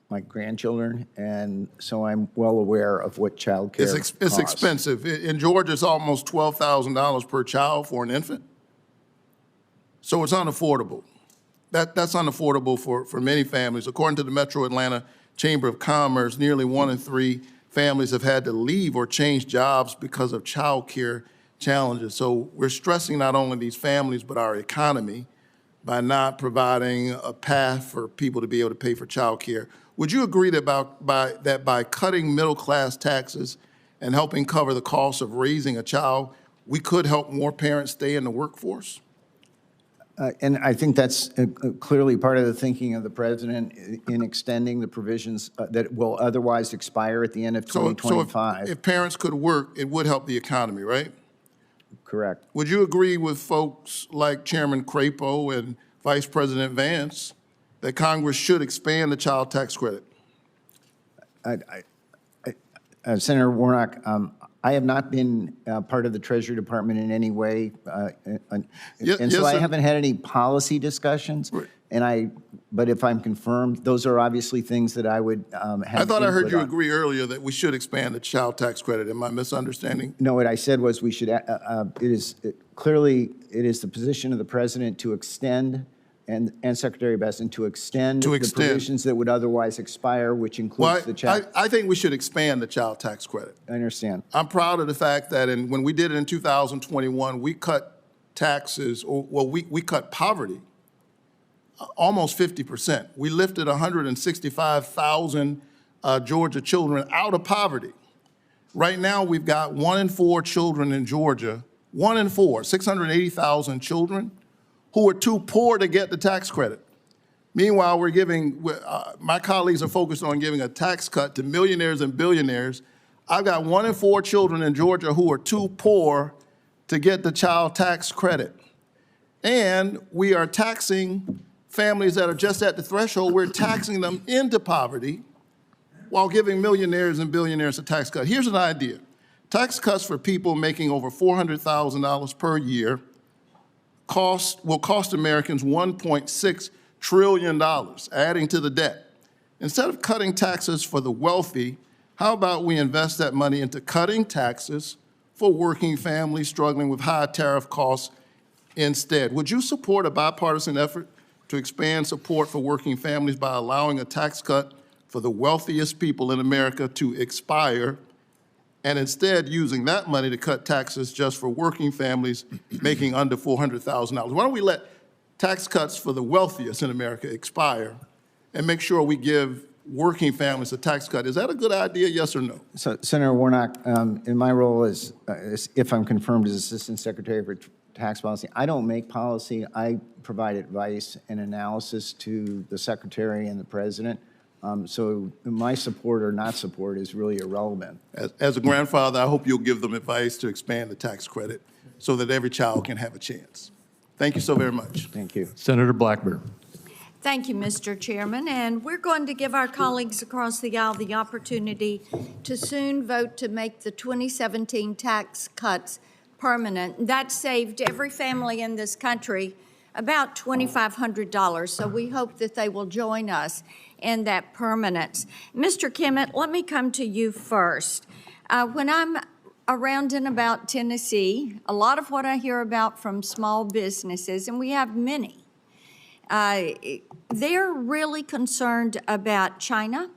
my grandchildren, and so I'm well aware of what child care costs. It's expensive. In Georgia, it's almost $12,000 per child for an infant. So it's unaffordable. That's unaffordable for many families. According to the Metro Atlanta Chamber of Commerce, nearly 1 in 3 families have had to leave or change jobs because of child care challenges. So we're stressing not only these families, but our economy by not providing a path for people to be able to pay for child care. Would you agree that by cutting middle-class taxes and helping cover the cost of raising a child, we could help more parents stay in the workforce? And I think that's clearly part of the thinking of the president in extending the provisions that will otherwise expire at the end of 2025. So if parents could work, it would help the economy, right? Correct. Would you agree with folks like Chairman Crapo and Vice President Vance that Congress should expand the child tax credit? Senator Warnock, I have not been part of the Treasury Department in any way, so I haven't had any policy discussions. Right. But if I'm confirmed, those are obviously things that I would have. I thought I heard you agree earlier that we should expand the child tax credit. Am I misunderstanding? No, what I said was we should. Clearly it is the position of the president to extend. And Secretary Besson to extend the provisions that would otherwise expire, which includes the child. I think we should expand the child tax credit. I understand. I'm proud of the fact that when we did it in 2021, we cut taxes, we cut poverty almost 50%. We lifted 165,000 Georgia children out of poverty. Right now, we've got 1 in 4 children in Georgia, 1 in 4, 680,000 children who are too poor to get the tax credit. Meanwhile, my colleagues are focused on giving a tax cut to millionaires and billionaires. I've got 1 in 4 children in Georgia who are too poor to get the child tax credit. And we are taxing families that are just at the threshold. We're taxing them into poverty while giving millionaires and billionaires a tax cut. Here's an idea. Tax cuts for people making over $400,000 per year will cost Americans $1.6 trillion, adding to the debt. Instead of cutting taxes for the wealthy, how about we invest that money into cutting taxes for working families struggling with high tariff costs instead? Would you support a bipartisan effort to expand support for working families by allowing a tax cut for the wealthiest people in America to expire, and instead using that money to cut taxes just for working families making under $400,000? Why don't we let tax cuts for the wealthiest in America expire and make sure we give working families a tax cut? Is that a good idea, yes or no? So, Senator Warnock, in my role as if I'm confirmed as Assistant Secretary for Tax Policy, I don't make policy. I provide advice and analysis to the Secretary and the President. So my support or not support is really irrelevant. As a grandfather, I hope you'll give them advice to expand the tax credit so that every child can have a chance. Thank you so very much. Thank you. Senator Blackburn. Thank you, Mr. Chairman. And we're going to give our colleagues across the aisle the opportunity to soon vote to make the 2017 tax cuts permanent. That saved every family in this country about $2,500. So we hope that they will join us in that permanence. Mr. Kimmett, let me come to you first. When I'm around and about Tennessee, a lot of what I hear about from small businesses, and we have many, they're really concerned about China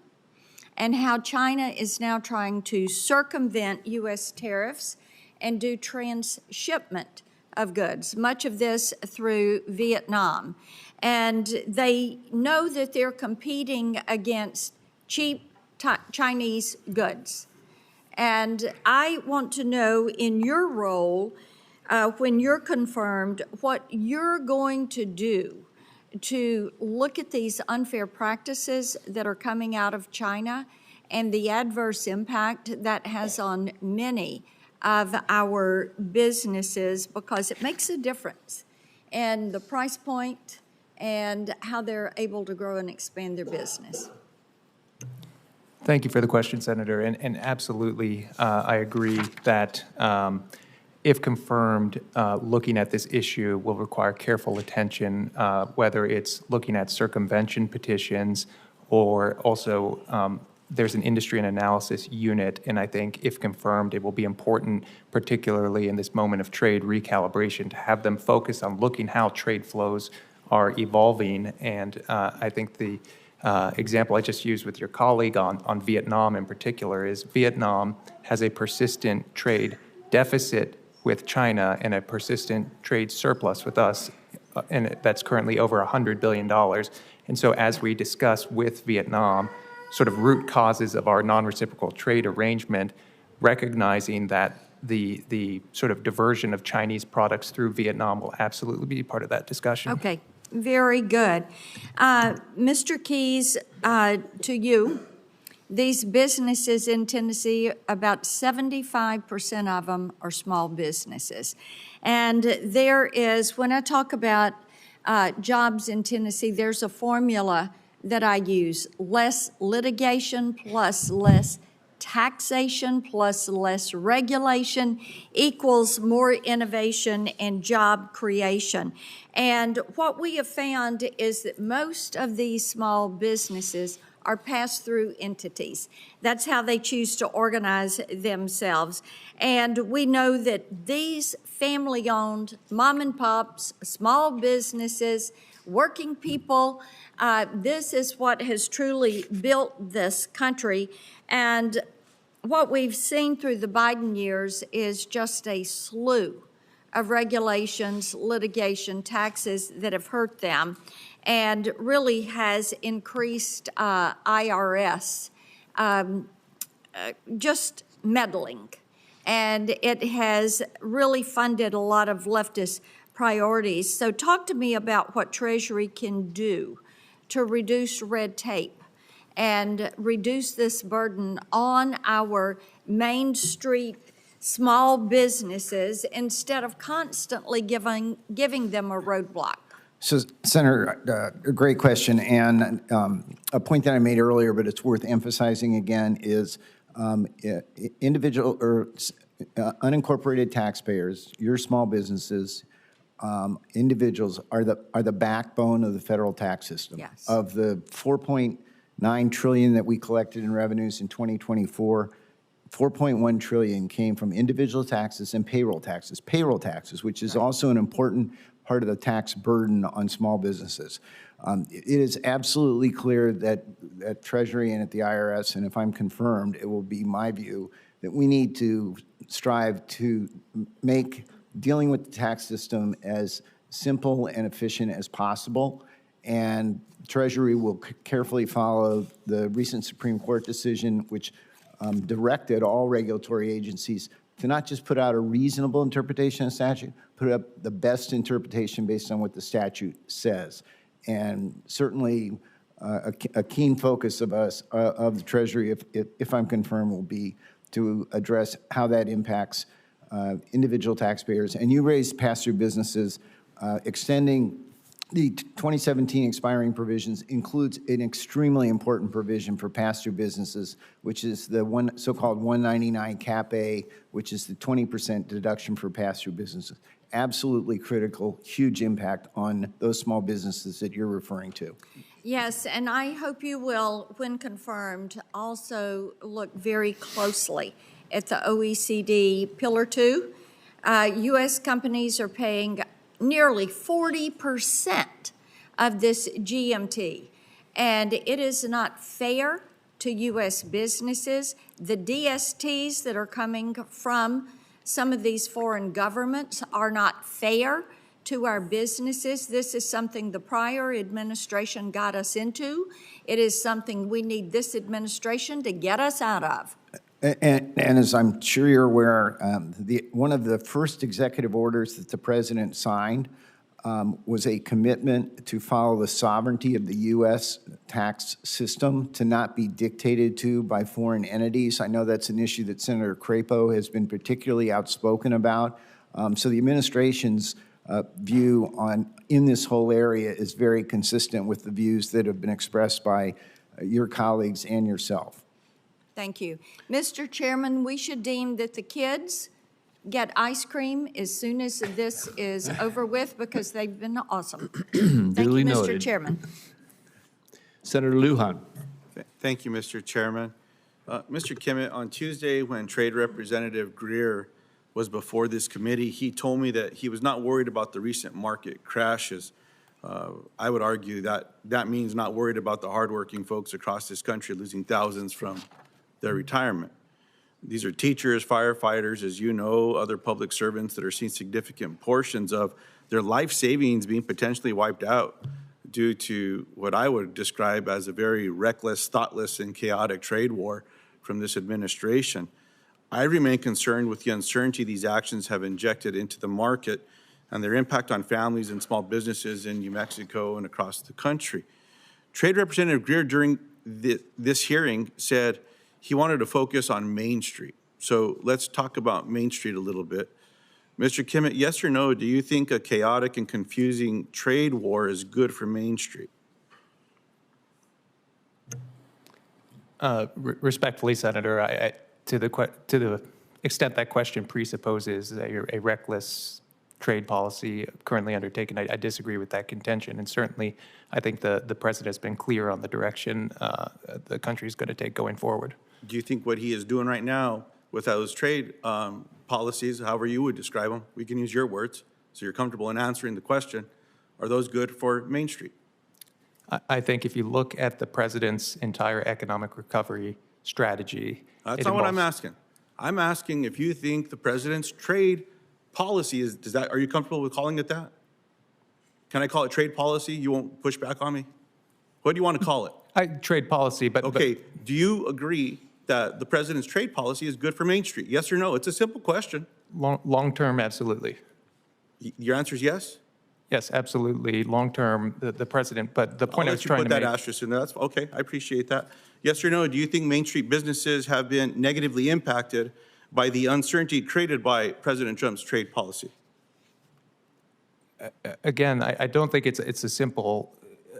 and how China is now trying to circumvent U.S. tariffs and do transshipment of goods, much of this through Vietnam. And they know that they're competing against cheap Chinese goods. And I want to know, in your role, when you're confirmed, what you're going to do to look at these unfair practices that are coming out of China and the adverse impact that has on many of our businesses, because it makes a difference in the price point and how they're able to grow and expand their business. Thank you for the question, Senator. And absolutely, I agree that if confirmed, looking at this issue will require careful attention, whether it's looking at circumvention petitions or also there's an industry and analysis unit, and I think if confirmed, it will be important, particularly in this moment of trade recalibration, to have them focus on looking how trade flows are evolving. And I think the example I just used with your colleague on Vietnam in particular is Vietnam has a persistent trade deficit with China and a persistent trade surplus with us, and that's currently over $100 billion. And so as we discuss with Vietnam, sort of root causes of our non-reciprocal trade arrangement, recognizing that the sort of diversion of Chinese products through Vietnam will absolutely be part of that discussion. Okay, very good. Mr. Keys, to you, these businesses in Tennessee, about 75% of them are small businesses. And there is, when I talk about jobs in Tennessee, there's a formula that I use: less litigation plus less taxation plus less regulation equals more innovation and job creation. And what we have found is that most of these small businesses are pass-through entities. That's how they choose to organize themselves. And we know that these family-owned mom and pops, small businesses, working people, this is what has truly built this country. And what we've seen through the Biden years is just a slew of regulations, litigation, taxes that have hurt them, and really has increased IRS just meddling. And it has really funded a lot of leftist priorities. So talk to me about what Treasury can do to reduce red tape and reduce this burden on our Main Street small businesses instead of constantly giving them a roadblock? So, Senator, a great question, and a point that I made earlier, but it's worth emphasizing again, is individual or unincorporated taxpayers, your small businesses, individuals are the backbone of the federal tax system. Yes. Of the $4.9 trillion that we collected in revenues in 2024, $4.1 trillion came from individual taxes and payroll taxes. Payroll taxes, which is also an important part of the tax burden on small businesses. It is absolutely clear that at Treasury and at the IRS, and if I'm confirmed, it will be my view that we need to strive to make dealing with the tax system as simple and efficient as possible. And Treasury will carefully follow the recent Supreme Court decision, which directed all regulatory agencies to not just put out a reasonable interpretation of statute, put up the best interpretation based on what the statute says. And certainly a keen focus of us, of the Treasury, if I'm confirmed, will be to address how that impacts individual taxpayers. And you raised pass-through businesses. Extending the 2017 expiring provisions includes an extremely important provision for pass-through businesses, which is the so-called 199 Cap A, which is the 20% deduction for pass-through businesses. Absolutely critical, huge impact on those small businesses that you're referring to. Yes, and I hope you will, when confirmed, also look very closely at the OECD Pillar 2. U.S. companies are paying nearly 40% of this GMT, and it is not fair to U.S. businesses. The DSTs that are coming from some of these foreign governments are not fair to our businesses. This is something the prior administration got us into. It is something we need this administration to get us out of. And as I'm sure you're aware, one of the first executive orders that the president signed was a commitment to follow the sovereignty of the U.S. tax system, to not be dictated to by foreign entities. I know that's an issue that Senator Crapo has been particularly outspoken about. So the administration's view in this whole area is very consistent with the views that have been expressed by your colleagues and yourself. Thank you. Mr. Chairman, we should deem that the kids get ice cream as soon as this is over with because they've been awesome. Thank you, Mr. Noted. Chairman. Senator Lujan. Thank you, Mr. Chairman. Mr. Kimmett, on Tuesday when Trade Representative Greer was before this committee, he told me that he was not worried about the recent market crashes. I would argue that that means not worried about the hardworking folks across this country losing thousands from their retirement. These are teachers, firefighters, as you know, other public servants that are seeing significant portions of their life savings being potentially wiped out due to what I would describe as a very reckless, thoughtless, and chaotic trade war from this administration. I remain concerned with the uncertainty these actions have injected into the market and their impact on families and small businesses in New Mexico and across the country. Trade Representative Greer during this hearing said he wanted to focus on Main Street. So let's talk about Main Street a little bit. Mr. Kimmett, yes or no, do you think a chaotic and confusing trade war is good for Main Street? Respectfully, Senator, to the extent that question presupposes a reckless trade policy currently undertaken, I disagree with that contention. And certainly, I think the president has been clear on the direction the country is going to take going forward. Do you think what he is doing right now with those trade policies, however you would describe them, we can use your words, so you're comfortable in answering the question, are those good for Main Street? I think if you look at the president's entire economic recovery strategy. That's not what I'm asking. I'm asking if you think the president's trade policy is, are you comfortable with calling it that? Can I call it trade policy? You won't push back on me? What do you want to call it? Trade policy, but. Okay, do you agree that the president's trade policy is good for Main Street? Yes or no? It's a simple question. Long term, absolutely. Your answer is yes? Yes, absolutely, long-term, the president, but the point I was trying to Put that make. asterisk in there. That's okay. I appreciate that. Yes or no? Do you think Main Street businesses have been negatively impacted by the uncertainty created by President Trump's trade policy? Again, I don't think it's a simple,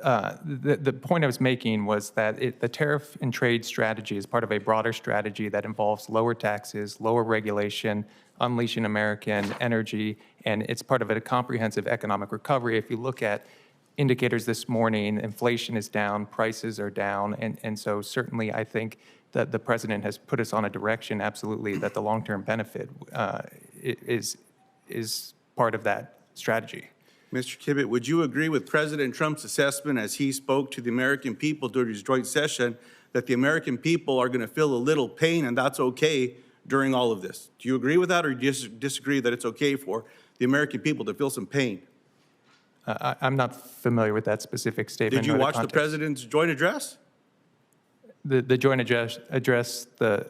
the point I was making was that the tariff and trade strategy is part of a broader strategy that involves lower taxes, lower regulation, unleashing American energy, and it's part of a comprehensive economic recovery. If you look at indicators this morning, inflation is down, prices are down, and so certainly I think that the president has put us on a direction, absolutely, that the long-term benefit is part of that strategy. Mr. Kibbitt, would you agree with President Trump's assessment as he spoke to the American people during his joint session that the American people are going to feel a little pain and that's okay during all of this? Do you agree with that, or do you disagree that it's okay for the American people to feel some pain? I'm not familiar with that specific statement. Did you or watch the context. president's joint address? The joint address, the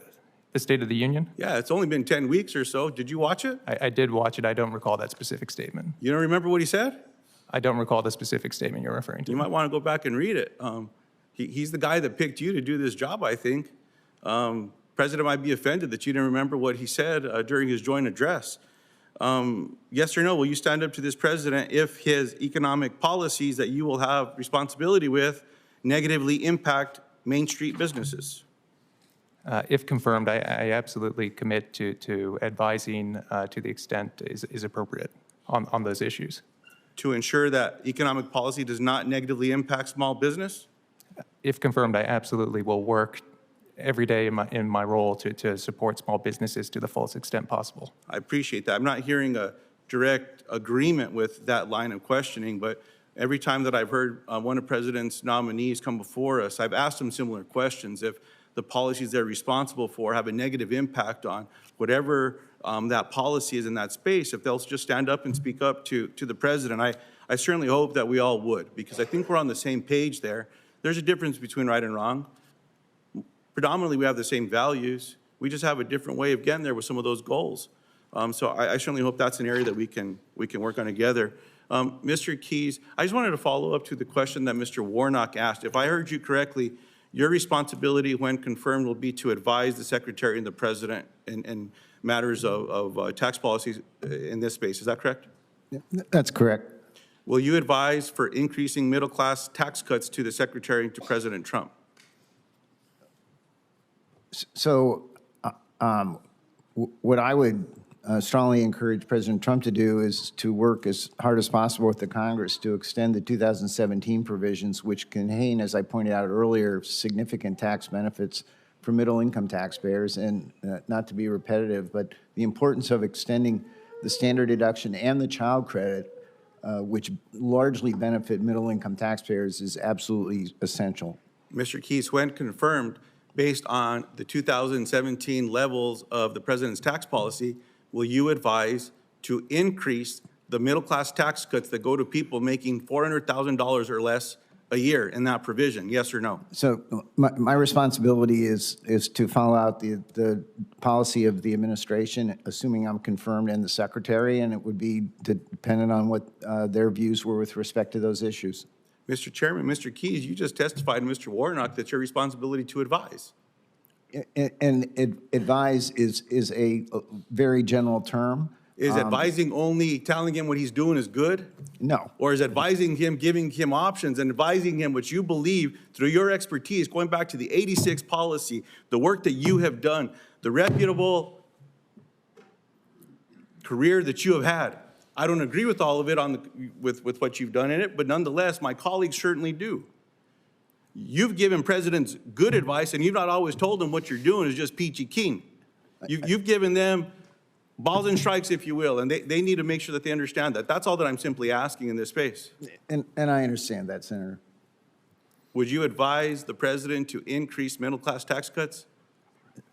State of the Union? Yeah, it's only been 10 weeks or so. Did you watch it? I did watch it. I don't recall that specific statement. You don't remember what he said? I don't recall the specific statement you're referring to. You might want to go back and read it. He's the guy that picked you to do this job, I think. President might be offended that you didn't remember what he said during his joint address. Yes or no, will you stand up to this president if his economic policies that you will have responsibility with negatively impact Main Street businesses? If confirmed, I absolutely commit to advising to the extent is appropriate on those issues. To ensure that economic policy does not negatively impact small business? If confirmed, I absolutely will work every day in my role to support small businesses to the fullest extent possible. I appreciate that. I'm not hearing a direct agreement with that line of questioning, but every time that I've heard one of the president's nominees come before us, I've asked them similar questions. If the policies they're responsible for have a negative impact on whatever that policy is in that space, if they'll just stand up and speak up to the president, I certainly hope that we all would, because I think we're on the same page there. There's a difference between right and wrong. Predominantly, we have the same values. We just have a different way of getting there with some of those goals. So I certainly hope that's an area that we can work on together. Mr. Keys, I just wanted to follow up to the question that Mr. Warnock asked. If I heard you correctly, your responsibility when confirmed will be to advise the Secretary and the President in matters of tax policies in this space. Is that correct? That's correct. Will you advise for increasing middle-class tax cuts to the Secretary and to President Trump? So what I would strongly encourage President Trump to do is to work as hard as possible with the Congress to extend the 2017 provisions, which contain, as I pointed out earlier, significant tax benefits for middle-income taxpayers. And not to be repetitive, but the importance of extending the standard deduction and the child credit, which largely benefit middle-income taxpayers, is absolutely essential. Mr. Keys, when confirmed, based on the 2017 levels of the president's tax policy, will you advise to increase the middle-class tax cuts that go to people making $400,000 or less a year in that provision, yes or no? So my responsibility is to follow out the policy of the administration, assuming I'm confirmed, and the Secretary, and it would be dependent on what their views were with respect to those issues. Mr. Chairman, Mr. Keys, you just testified to Mr. Warnock that your responsibility to advise. And advise is a very general term. Is advising only telling him what he's doing is good? No. Or is advising him, giving him options and advising him what you believe through your expertise, going back to the 86 policy, the work that you have done, the reputable career that you have had? I don't agree with all of it with what you've done in it, but nonetheless, my colleagues certainly do. You've given presidents good advice, and you've not always told them what you're doing is just peachy keen. You've given them balls and strikes, if you will, and they need to make sure that they understand that. That's all that I'm simply asking in this space. And I understand that, Senator. Would you advise the president to increase middle-class tax cuts?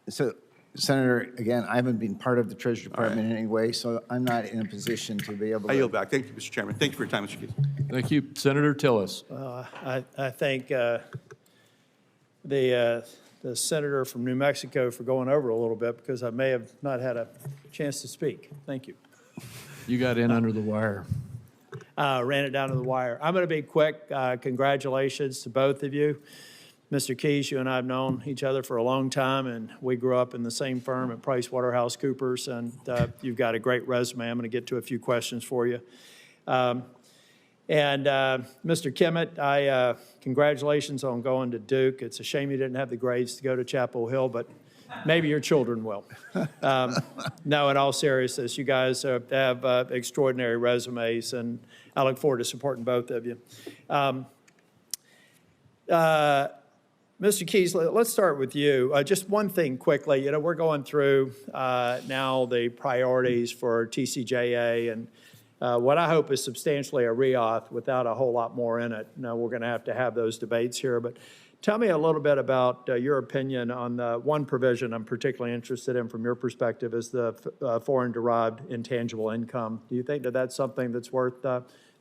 So, Senator, again, I haven't been part of the Treasury Department in any way, so I'm not in a position to be able to. I yield back. Thank you, Mr. Chairman. Thank you for your time, Mr. Keys. Thank you. Senator Tillis. I thank the senator from New Mexico for going over a little bit, because I may have not had a chance to speak. Thank you. You got in under the wire. Ran it down to the wire. I'm going to be quick. Congratulations to both of you. Mr. Keys, you and I have known each other for a long time, and we grew up in the same firm at PricewaterhouseCoopers, and you've got a great resume. I'm going to get to a few questions for you. And Mr. Kimmett, congratulations on going to Duke. It's a shame you didn't have the grades to go to Chapel Hill, but maybe your children will. No, in all seriousness, you guys have extraordinary resumes, and I look forward to supporting both of you. Mr. Keys, let's start with you. Just one thing quickly. We're going through now the priorities for TCJA, and what I hope is substantially a reauth without a whole lot more in it. Now, we're going to have those debates here, but tell me a little bit about your opinion on the one provision I'm particularly interested in from your perspective is the foreign-derived intangible income. Do you think that that's something that's worth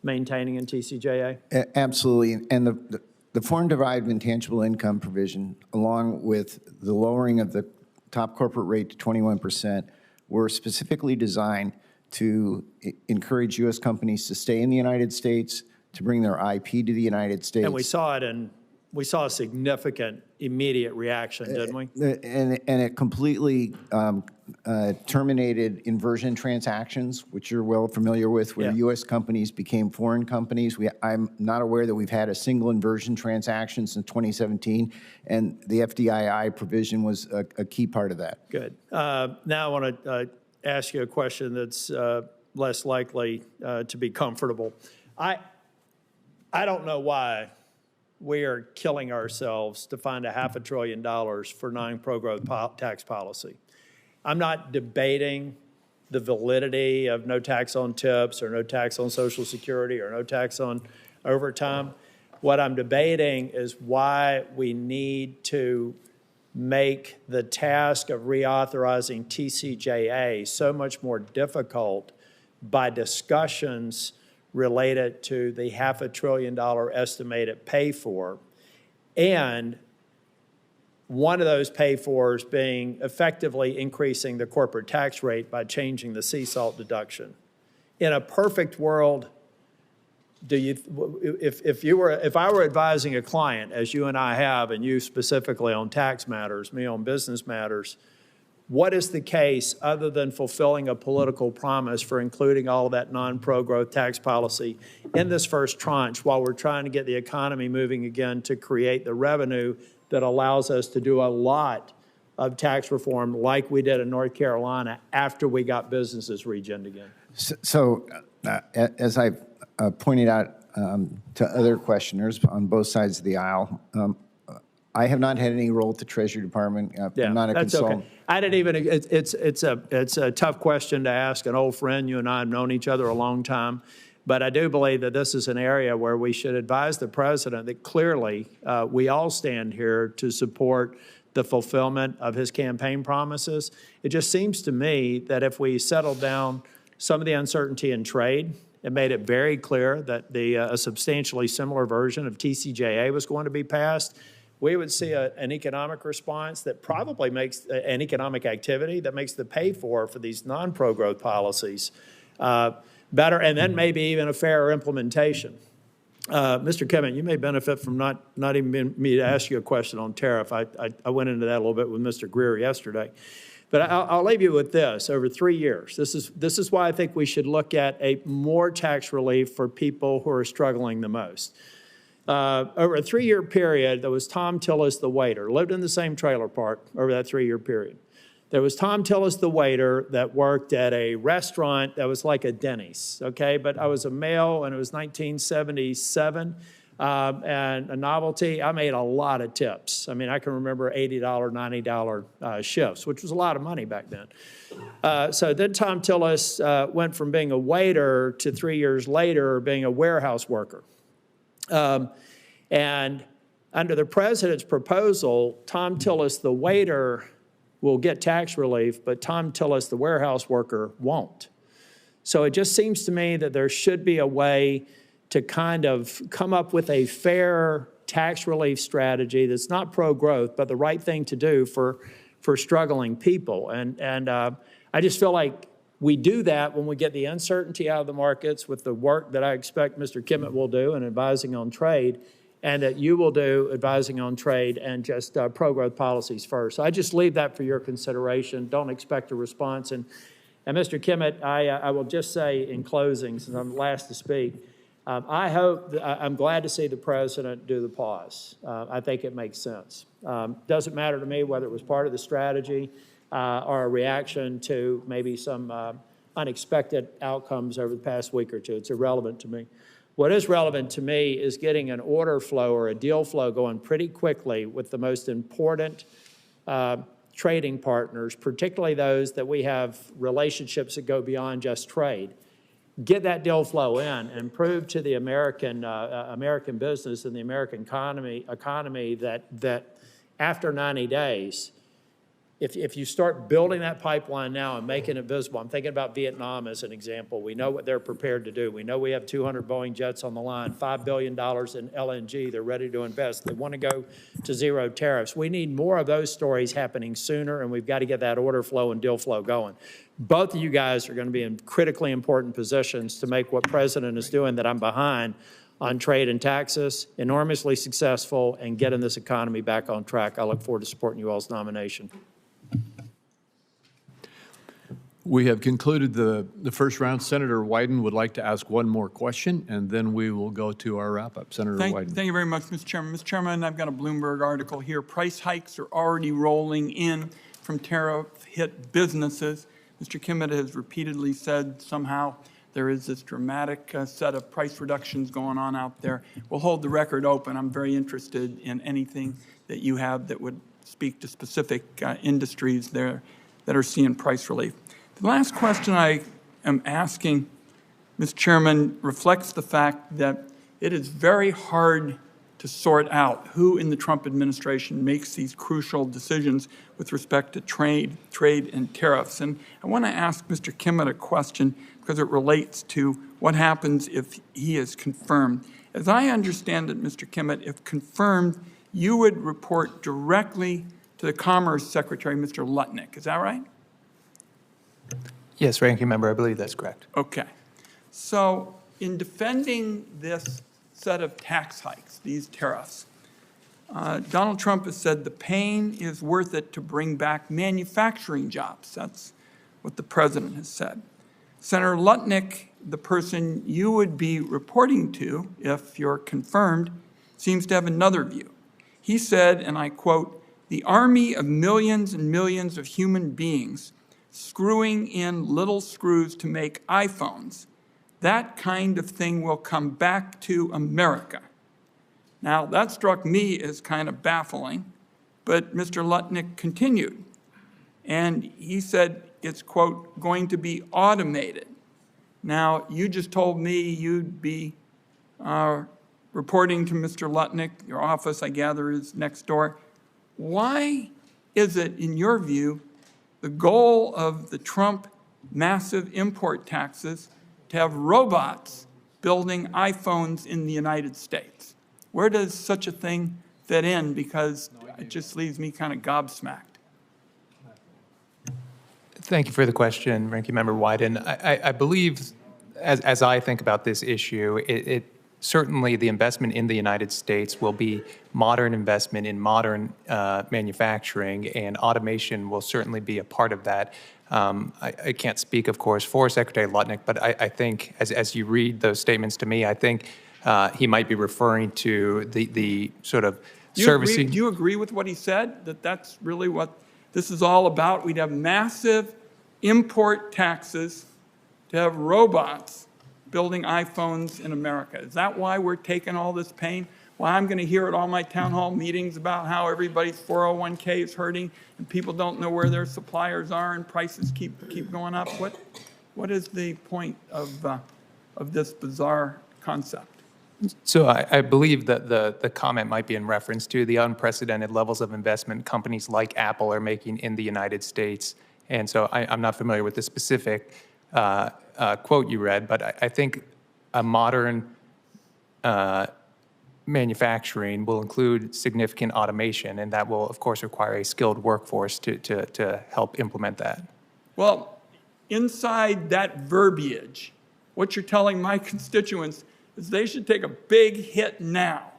maintaining in TCJA? Absolutely. And the foreign-derived intangible income provision, along with the lowering of the top corporate rate to 21%, were specifically designed to encourage U.S. companies to stay in the United States, to bring their IP to the United States. And we saw it we saw a significant immediate reaction, didn't we? And it completely terminated inversion transactions, which you're well familiar with, where U.S. companies became foreign companies. I'm not aware that we've had a single inversion transaction since 2017, and the FDII provision was a key part of that. Good. Now I want to ask you a question that's less likely to be comfortable. I don't know why we are killing ourselves to find $500 billion for non-pro-growth tax policy. I'm not debating the validity of no tax on tips or no tax on Social Security or no tax on overtime. What I'm debating is why we need to make the task of reauthorizing TCJA so much more difficult by discussions related to the $500 billion estimated pay-for, and one of those pay-fors being effectively increasing the corporate tax rate by changing the sea salt deduction. In a perfect world, if I were advising a client, as you and I have, and you specifically on tax matters, me on business matters, what is the case other than fulfilling a political promise for including all of that non-pro-growth tax policy in this first tranche while we're trying to get the economy moving again to create the revenue that allows us to do a lot of tax reform like we did in North Carolina after we got businesses regened again? So as I've pointed out to other questioners on both sides of the aisle, I have not had any role at the Treasury Department. I'm not a consultant. Okay. I didn't even. It's a tough question to ask an old friend. You and I have known each other a long time, but I do believe that this is an area where we should advise the president that clearly we all stand here to support the fulfillment of his campaign promises. It just seems to me that if we settled down some of the uncertainty in trade and made it very clear that a substantially similar version of TCJA was going to be passed, we would see an economic response that probably makes an economic activity that makes the pay for these non-pro-growth policies better, and then maybe even a fairer implementation. Mr. Kimmett, you may benefit from not even me to ask you a question on tariff. I went into that a little bit with Mr. Greer yesterday. But I'll leave you with this. Over 3 years, this is why I think we should look at more tax relief for people who are struggling the most. Over a 3-year period, there was Tom Tillis, the waiter, lived in the same trailer park over that 3-year period. There was Tom Tillis, the waiter, that worked at a restaurant that was like a Denny's, okay? But I was a male, and it was 1977, and a novelty. I made a lot of tips. I mean, I can remember $80, $90 shifts, which was a lot of money back then. So then Tom Tillis went from being a waiter to 3 years later being a warehouse worker. And under the president's proposal, Tom Tillis, the waiter, will get tax relief, but Tom Tillis, the warehouse worker, won't. So it just seems to me that there should be a way to kind of come up with a fair tax relief strategy that's not pro-growth, but the right thing to do for struggling people. And I just feel like We do that when we get the uncertainty out of the markets with the work that I expect Mr. Kimmett will do in advising on trade, and that you will do advising on trade and just pro-growth policies first. So I just leave that for your consideration. Don't expect a response. And Mr. Kimmett, I will just say in closing, since I'm last to speak, I'm glad to see the president do the pause. I think it makes sense. Doesn't matter to me whether it was part of the strategy or a reaction to maybe some unexpected outcomes over the past week or two. It's irrelevant to me. What is relevant to me is getting an order flow or a deal flow going pretty quickly with the most important trading partners, particularly those that we have relationships that go beyond just trade. Get that deal flow in and prove to the American business and the American economy that after 90 days, if you start building that pipeline now and making it visible, I'm thinking about Vietnam as an example. We know what they're prepared to do. We know we have 200 Boeing jets on the line, $5 billion in LNG. They're ready to invest. They want to go to zero tariffs. We need more of those stories happening sooner, and we've got to get that order flow and deal flow going. Both of you guys are going to be in critically important positions to make what President is doing that I'm behind on trade and taxes enormously successful and getting this economy back on track. I look forward to supporting you all's nomination. We have concluded the first round. Senator Wyden would like to ask one more question, and then we will go to our wrap-up. Senator Wyden. Thank you very much, Mr. Chairman. Mr. Chairman, I've got a Bloomberg article here. Price hikes are already rolling in from tariff-hit businesses. Mr. Kimmett has repeatedly said somehow there is this dramatic set of price reductions going on out there. We'll hold the record open. I'm very interested in anything that you have that would speak to specific industries there that are seeing price relief. The last question I am asking, Mr. Chairman, reflects the fact that it is very hard to sort out who in the Trump administration makes these crucial decisions with respect to trade and tariffs. And I want to ask Mr. Kimmett a question because it relates to what happens if he is confirmed. As I understand it, Mr. Kimmett, if confirmed, you would report directly to the Commerce Secretary, Mr. Lutnick. Is that right? Yes, Ranking Member, I believe that's correct. Okay. So in defending this set of tax hikes, these tariffs, Donald Trump has said the pain is worth it to bring back manufacturing jobs. That's what the president has said. Senator Lutnick, the person you would be reporting to if you're confirmed, seems to have another view. He said, and I quote, "The army of millions and millions of human beings screwing in little screws to make iPhones, that kind of thing will come back to America." Now, that struck me as kind of baffling, but Mr. Lutnick continued, and he said it's, quote, "going to be automated." Now, you just told me you'd be reporting to Mr. Lutnick. Your office, I gather, is next door. Why is it, in your view, the goal of the Trump massive import taxes to have robots building iPhones in the United States? Where does such a thing fit in? Because it just leaves me kind of gobsmacked. Thank you for the question, Ranking Member Wyden. I believe, as I think about this issue, certainly the investment in the United States will be modern investment in modern manufacturing, and automation will certainly be a part of that. I can't speak, of course, for Secretary Lutnick, but I think as you read those statements to me, I think he might be referring to the sort of servicing. Do you agree with what he said, that that's really what this is all about? We'd have massive import taxes to have robots building iPhones in America. Is that why we're taking all this pain? Why I'm going to hear at all my town hall meetings about how everybody's 401k is hurting and people don't know where their suppliers are and prices keep going up? What is the point of this bizarre concept? So I believe that the comment might be in reference to the unprecedented levels of investment companies like Apple are making in the United States. And so I'm not familiar with the specific quote you read, but I think a modern manufacturing will include significant automation, and that will, of course, require a skilled workforce to help implement that. Well, inside that verbiage, what you're telling my constituents is they should take a big hit now.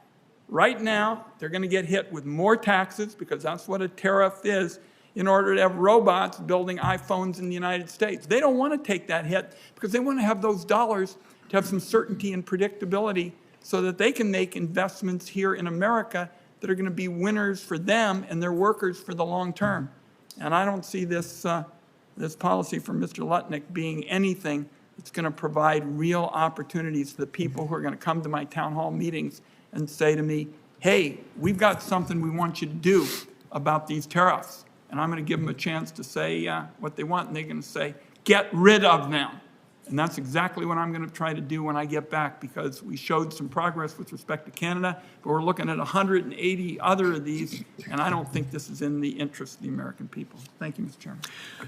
Right now, they're going to get hit with more taxes because that's what a tariff is in order to have robots building iPhones in the United States. They don't want to take that hit because they want to have those dollars to have some certainty and predictability so that they can make investments here in America that are going to be winners for them and their workers for the long term. And I don't see this, this policy from Mr. Lutnick being anything that's going to provide real opportunities to the people who are going to come to my town hall meetings and say to me, hey, we've got something we want you to do about these tariffs. And I'm going to give them a chance to say what they want, and they're going to say, get rid of them. And that's exactly what I'm going to try to do when I get back, because we showed some progress with respect to Canada, but we're looking at 180 other of these, and I don't think this is in the interest of the American people. Thank you, Mr. Chairman.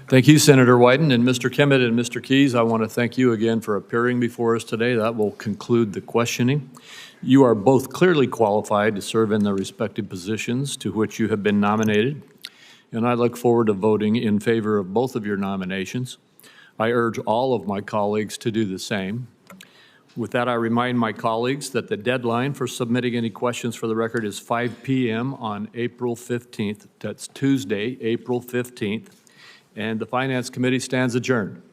Thank you, Senator Wyden. And Mr. Kimmett and Mr. Keyes, I want to thank you again for appearing before us today. That will conclude the questioning. You are both clearly qualified to serve in the respective positions to which you have been nominated, and I look forward to voting in favor of both of your nominations. I urge all of my colleagues to do the same. With that, I remind my colleagues that the deadline for submitting any questions for the record is 5 p.m. on April 15th. That's Tuesday, April 15th. And the Finance Committee stands adjourned.